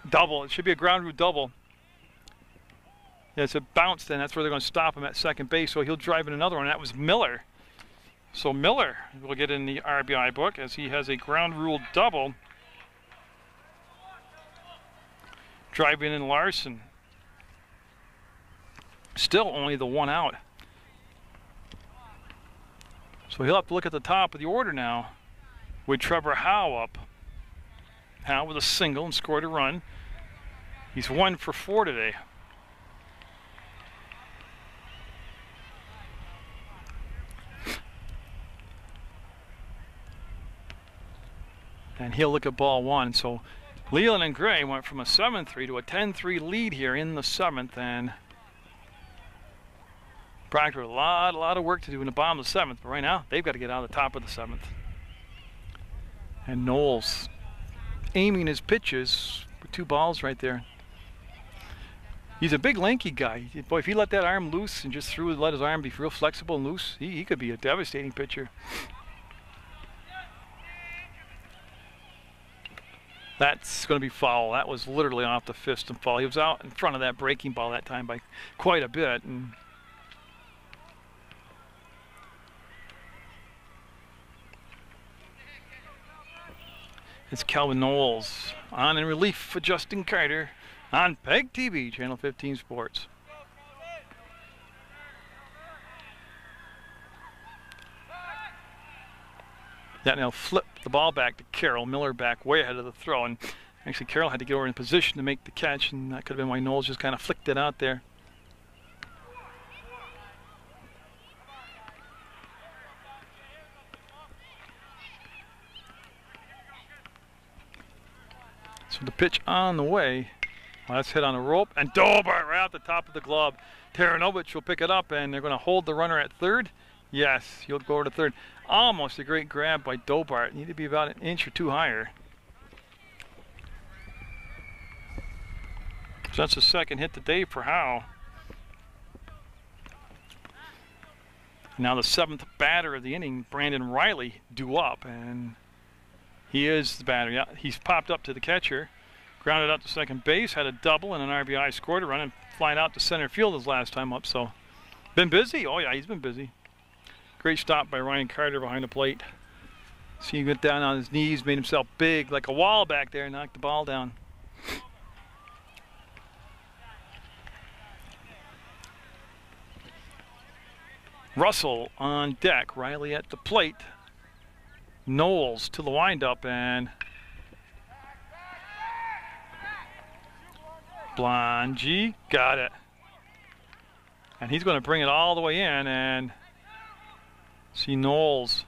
double. It should be a ground rule double. Yeah, it's a bounce then. That's where they're going to stop him at second base, so he'll drive in another one. That was Miller. So Miller will get in the RBI book as he has a ground rule double. Driving in Larson. Still only the 1 out. So he'll have to look at the top of the order now with Trevor Howe up. Howe with a single and scored a run. He's 1 for 4 today. And he'll look at ball 1. So Leland and Gray went from a 7-3 to a 10-3 lead here in the 7th, and Proctor a lot of work to do in the bottom of the 7th, but right now they've got to get out of the top of the 7th. And Knowles aiming his pitches with 2 balls right there. He's a big lanky guy. Boy, if he let that arm loose and just let his arm be real flexible and loose, he could be a devastating pitcher. That's going to be foul. That was literally off the fist and foul. He was out in front of that breaking ball that time by quite a bit. And it's Calvin Knowles on in relief for Justin Carter on PEGTV, Channel 15 Sports. That now flip the ball back to Carroll. Miller back way ahead of the throw, and actually Carroll had to get over in position to make the catch, and that could have been why Knowles just kind of flicked it out there. So the pitch on the way. Well, that's hit on a rope, and Dobart right out the top of the glove. Taranovich will pick it up, and they're going to hold the runner at third. Yes, he'll go over to third. Almost a great grab by Dobart. Need to be about an inch or 2 higher. So that's the second hit today for Howe. Now the 7th batter of the inning, Brandon Riley, due up, and he is the batter. Yeah, he's popped up to the catcher, grounded out to second base, had a double and an RBI, scored a run, and flying out to center field his last time up. So been busy. Oh yeah, he's been busy. Great stop by Ryan Carter behind the plate. See, he went down on his knees, made himself big like a wall back there, and knocked the ball down. Russell on deck, Riley at the plate. Knowles to the windup, and Blongy got it. And he's going to bring it all the way in, and see Knowles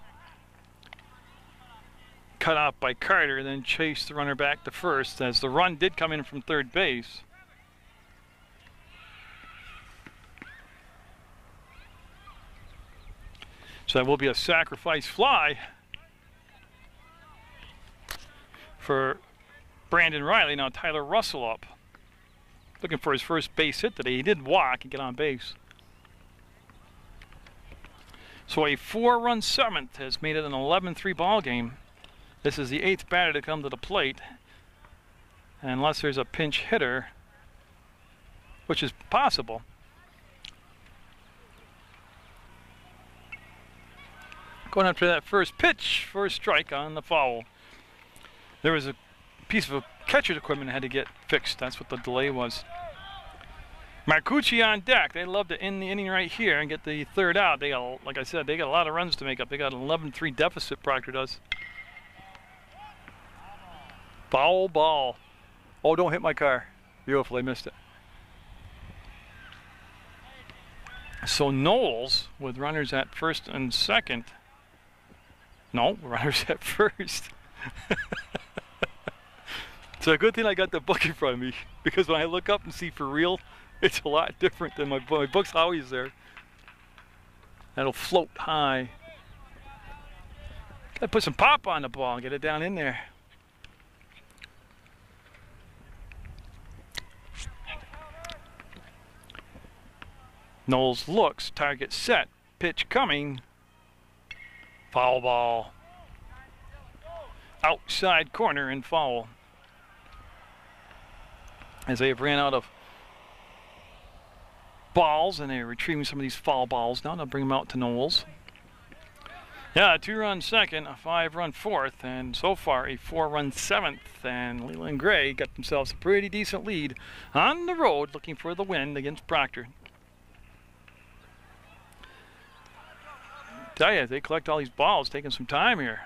cut off by Carter, and then chase the runner back to first, as the run did come in from third base. So that will be a sacrifice fly for Brandon Riley. Now Tyler Russell up, looking for his first base hit today. He did walk and get on base. So a 4-run 7th has made it an 11-3 ball game. This is the 8th batter to come to the plate. unless there's a pinch hitter, which is possible. Going after that first pitch for a strike on the foul. There was a piece of catcher's equipment that had to get fixed. That's what the delay was. Marcucci on deck. They love to end the inning right here and get the third out. They got, like I said, they got a lot of runs to make up. They got an 11-3 deficit, Proctor does. Foul ball. Oh, don't hit my car. Beautiful, they missed it. So Knowles, with runners at first and second. No, runners at first. It's a good thing I got the book in front of me, because when I look up and see for real, it's a lot different than my book's always there. That'll float high. Gotta put some pop on the ball and get it down in there. Knowles looks, target set, pitch coming. Foul ball. Outside corner and foul. As they have ran out of balls and they're retrieving some of these foul balls now, they'll bring them out to Knowles. Yeah, a 2-run second, a 5-run fourth, and so far a 4-run seventh. And Leland Gray got themselves a pretty decent lead on the road, looking for the win against Proctor. Tell you, they collect all these balls, taking some time here.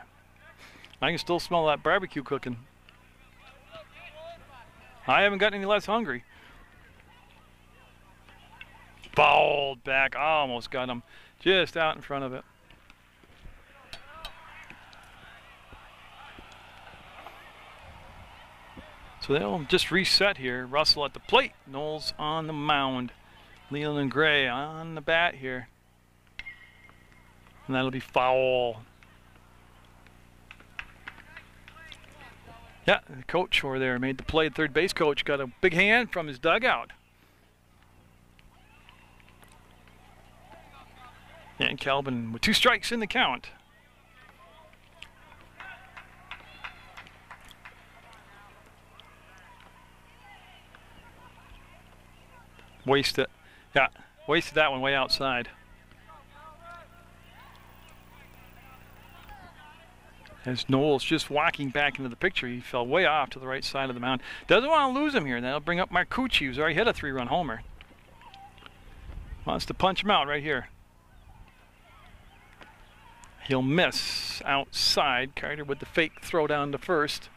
I can still smell that barbecue cooking. I haven't gotten any less hungry. Balled back, almost got him, just out in front of it. So they'll just reset here. Russell at the plate, Knowles on the mound. Leland Gray on the bat here. And that'll be foul. Yeah, the coach over there made the play. The third base coach got a big hand from his dugout. And Calvin with 2 strikes in the count. Wasted. Yeah, wasted that one way outside. As Knowles just walking back into the picture, he fell way off to the right side of the mound. Doesn't want to lose him here. That'll bring up Marcucci, who's already hit a 3-run homer. Wants to punch him out right here. He'll miss outside. Carter with the fake throw down to first.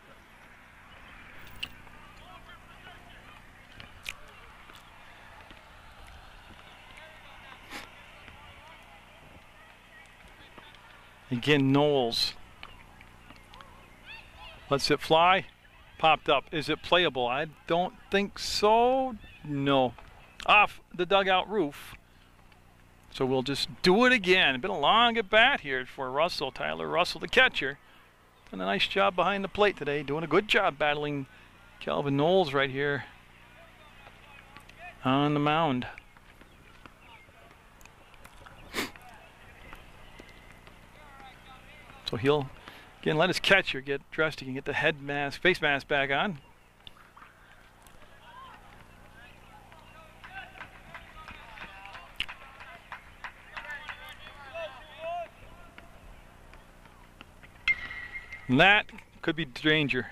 Again, Knowles. Lets it fly. Popped up. Is it playable? I don't think so. No. Off the dugout roof. So we'll just do it again. Been a long at bat here for Russell. Tyler Russell, the catcher. Done a nice job behind the plate today. Doing a good job battling Calvin Knowles right here on the mound. So he'll again let his catcher get dressed. He can get the head mask, face mask back on. And that could be danger.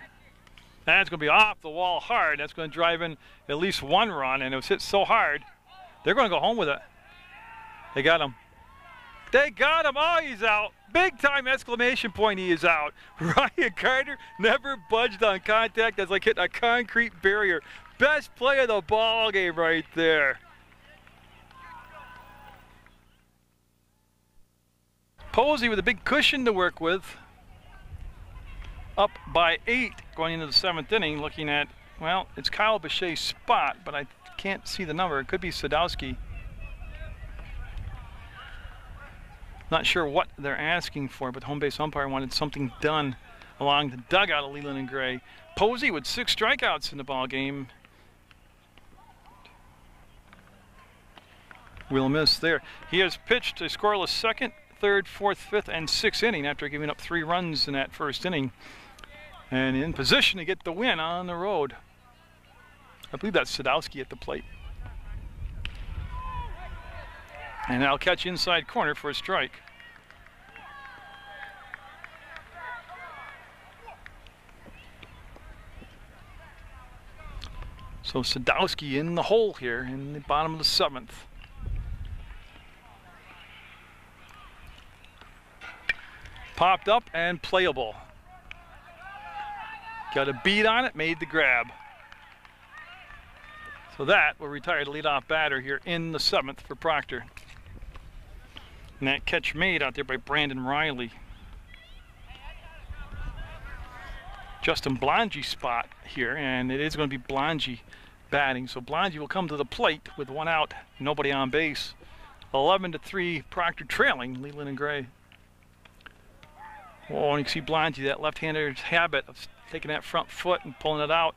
That's going to be off the wall hard. That's going to drive in at least 1 run, and it was hit so hard, they're going to go home with it. They got him. They got him. Oh, he's out. Big time exclamation point, he is out. Ryan Carter never budged on contact. That's like hitting a concrete barrier. Best play of the ball game right there. Posey with a big cushion to work with. Up by 8 going into the 7th inning, looking at, well, it's Kyle Bechet's spot, but I can't see the number. It could be Sadowski. Not sure what they're asking for, but the home base umpire wanted something done along the dugout of Leland and Gray. Posey with 6 strikeouts in the ball game. Will miss there. He has pitched a scoreless 2nd, 3rd, 4th, 5th, and 6th inning after giving up 3 runs in that 1st inning. And in position to get the win on the road. I believe that's Sadowski at the plate. And I'll catch inside corner for a strike. So Sadowski in the hole here in the bottom of the 7th. Popped up and playable. Got a beat on it, made the grab. So that will retire the leadoff batter here in the 7th for Proctor. And that catch made out there by Brandon Riley. Justin Blongy spot here, and it is going to be Blongy batting. So Blongy will come to the plate with 1 out, nobody on base. 11-3, Proctor trailing Leland and Gray. Oh, and you can see Blongy, that left-hander's habit of taking that front foot and pulling it out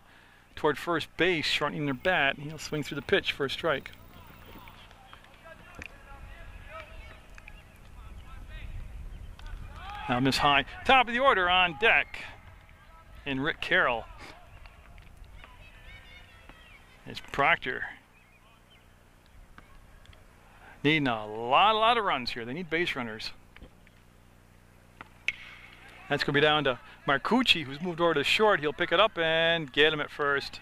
toward first base, shortening their bat, and he'll swing through the pitch for a strike. Now miss high. Top of the order on deck. And Rick Carroll. It's Proctor. Needing a lot of runs here. They need base runners. That's going to be down to Marcucci, who's moved over to short. He'll pick it up and get him at first.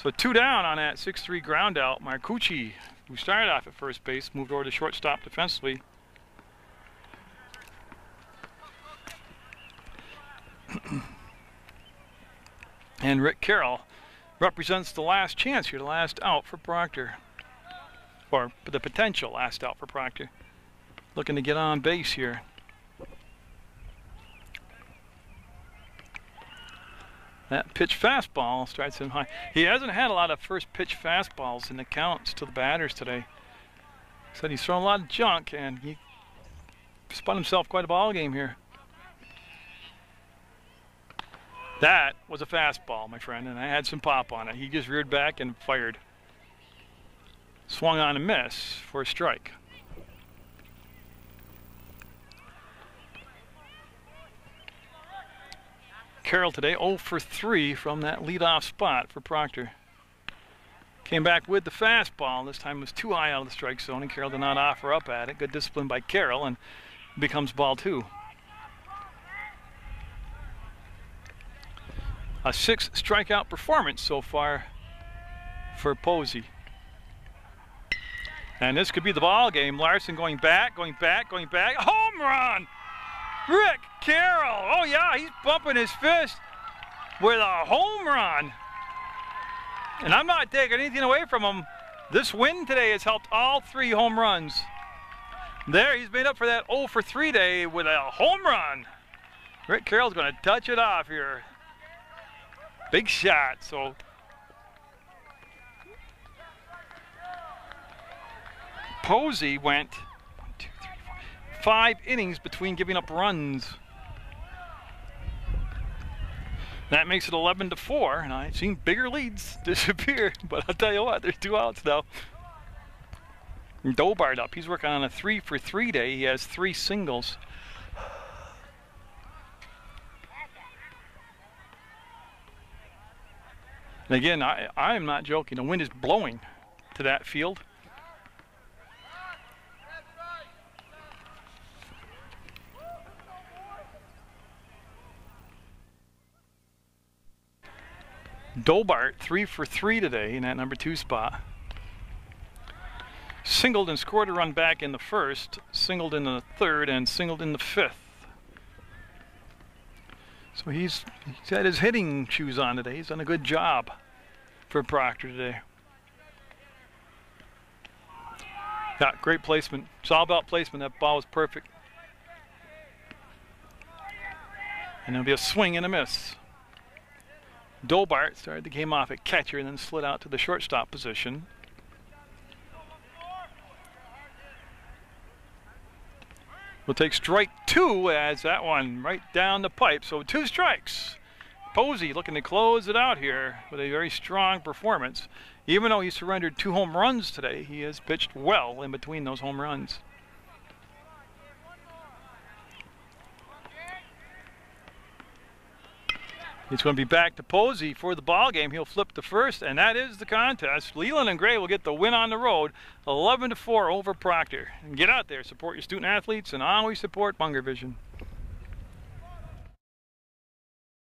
So 2 down on that 6-3 ground out. Marcucci, who started off at first base, moved over to shortstop defensively. And Rick Carroll represents the last chance here, the last out for Proctor. Or the potential last out for Proctor. Looking to get on base here. That pitch fastball starts him high. He hasn't had a lot of first pitch fastballs in the counts to the batters today. Said he's thrown a lot of junk, and he spun himself quite a ball game here. That was a fastball, my friend, and I had some pop on it. He just reared back and fired. Swung on a miss for a strike. Carroll today 0 for 3 from that leadoff spot for Proctor. Came back with the fastball. This time it was too high out of the strike zone, and Carroll did not offer up at it. Good discipline by Carroll, and becomes ball 2. A 6 strikeout performance so far for Posey. And this could be the ball game. Larson going back. Home run! Rick Carroll. Oh yeah, he's bumping his fist with a home run. And I'm not taking anything away from him. This win today has helped all 3 home runs. There, he's made up for that 0 for 3 day with a home run. Rick Carroll's going to touch it off here. Big shot. So Posey went 5 innings between giving up runs. That makes it 11-4, and I've seen bigger leads disappear, but I'll tell you what, there's 2 outs now. Dobart up. He's working on a 3 for 3 day. He has 3 singles. And again, I am not joking. The wind is blowing to that field. Dobart 3 for 3 today in that number 2 spot. Singled and scored a run back in the 1st, singled in the 3rd, and singled in the 5th. So he's had his hitting shoes on today. He's done a good job for Proctor today. Got great placement. It's all about placement. That ball was perfect. And there'll be a swing and a miss. Dobart started the game off at catcher and then slid out to the shortstop position. We'll take strike 2 as that one right down the pipe. So 2 strikes. Posey looking to close it out here with a very strong performance. Even though he surrendered 2 home runs today, he has pitched well in between those home runs. It's going to be back to Posey for the ball game. He'll flip the first, and that is the contest. Leland and Gray will get the win on the road, 11-4 over Proctor. And get out there, support your student athletes, and always support Munger Vision.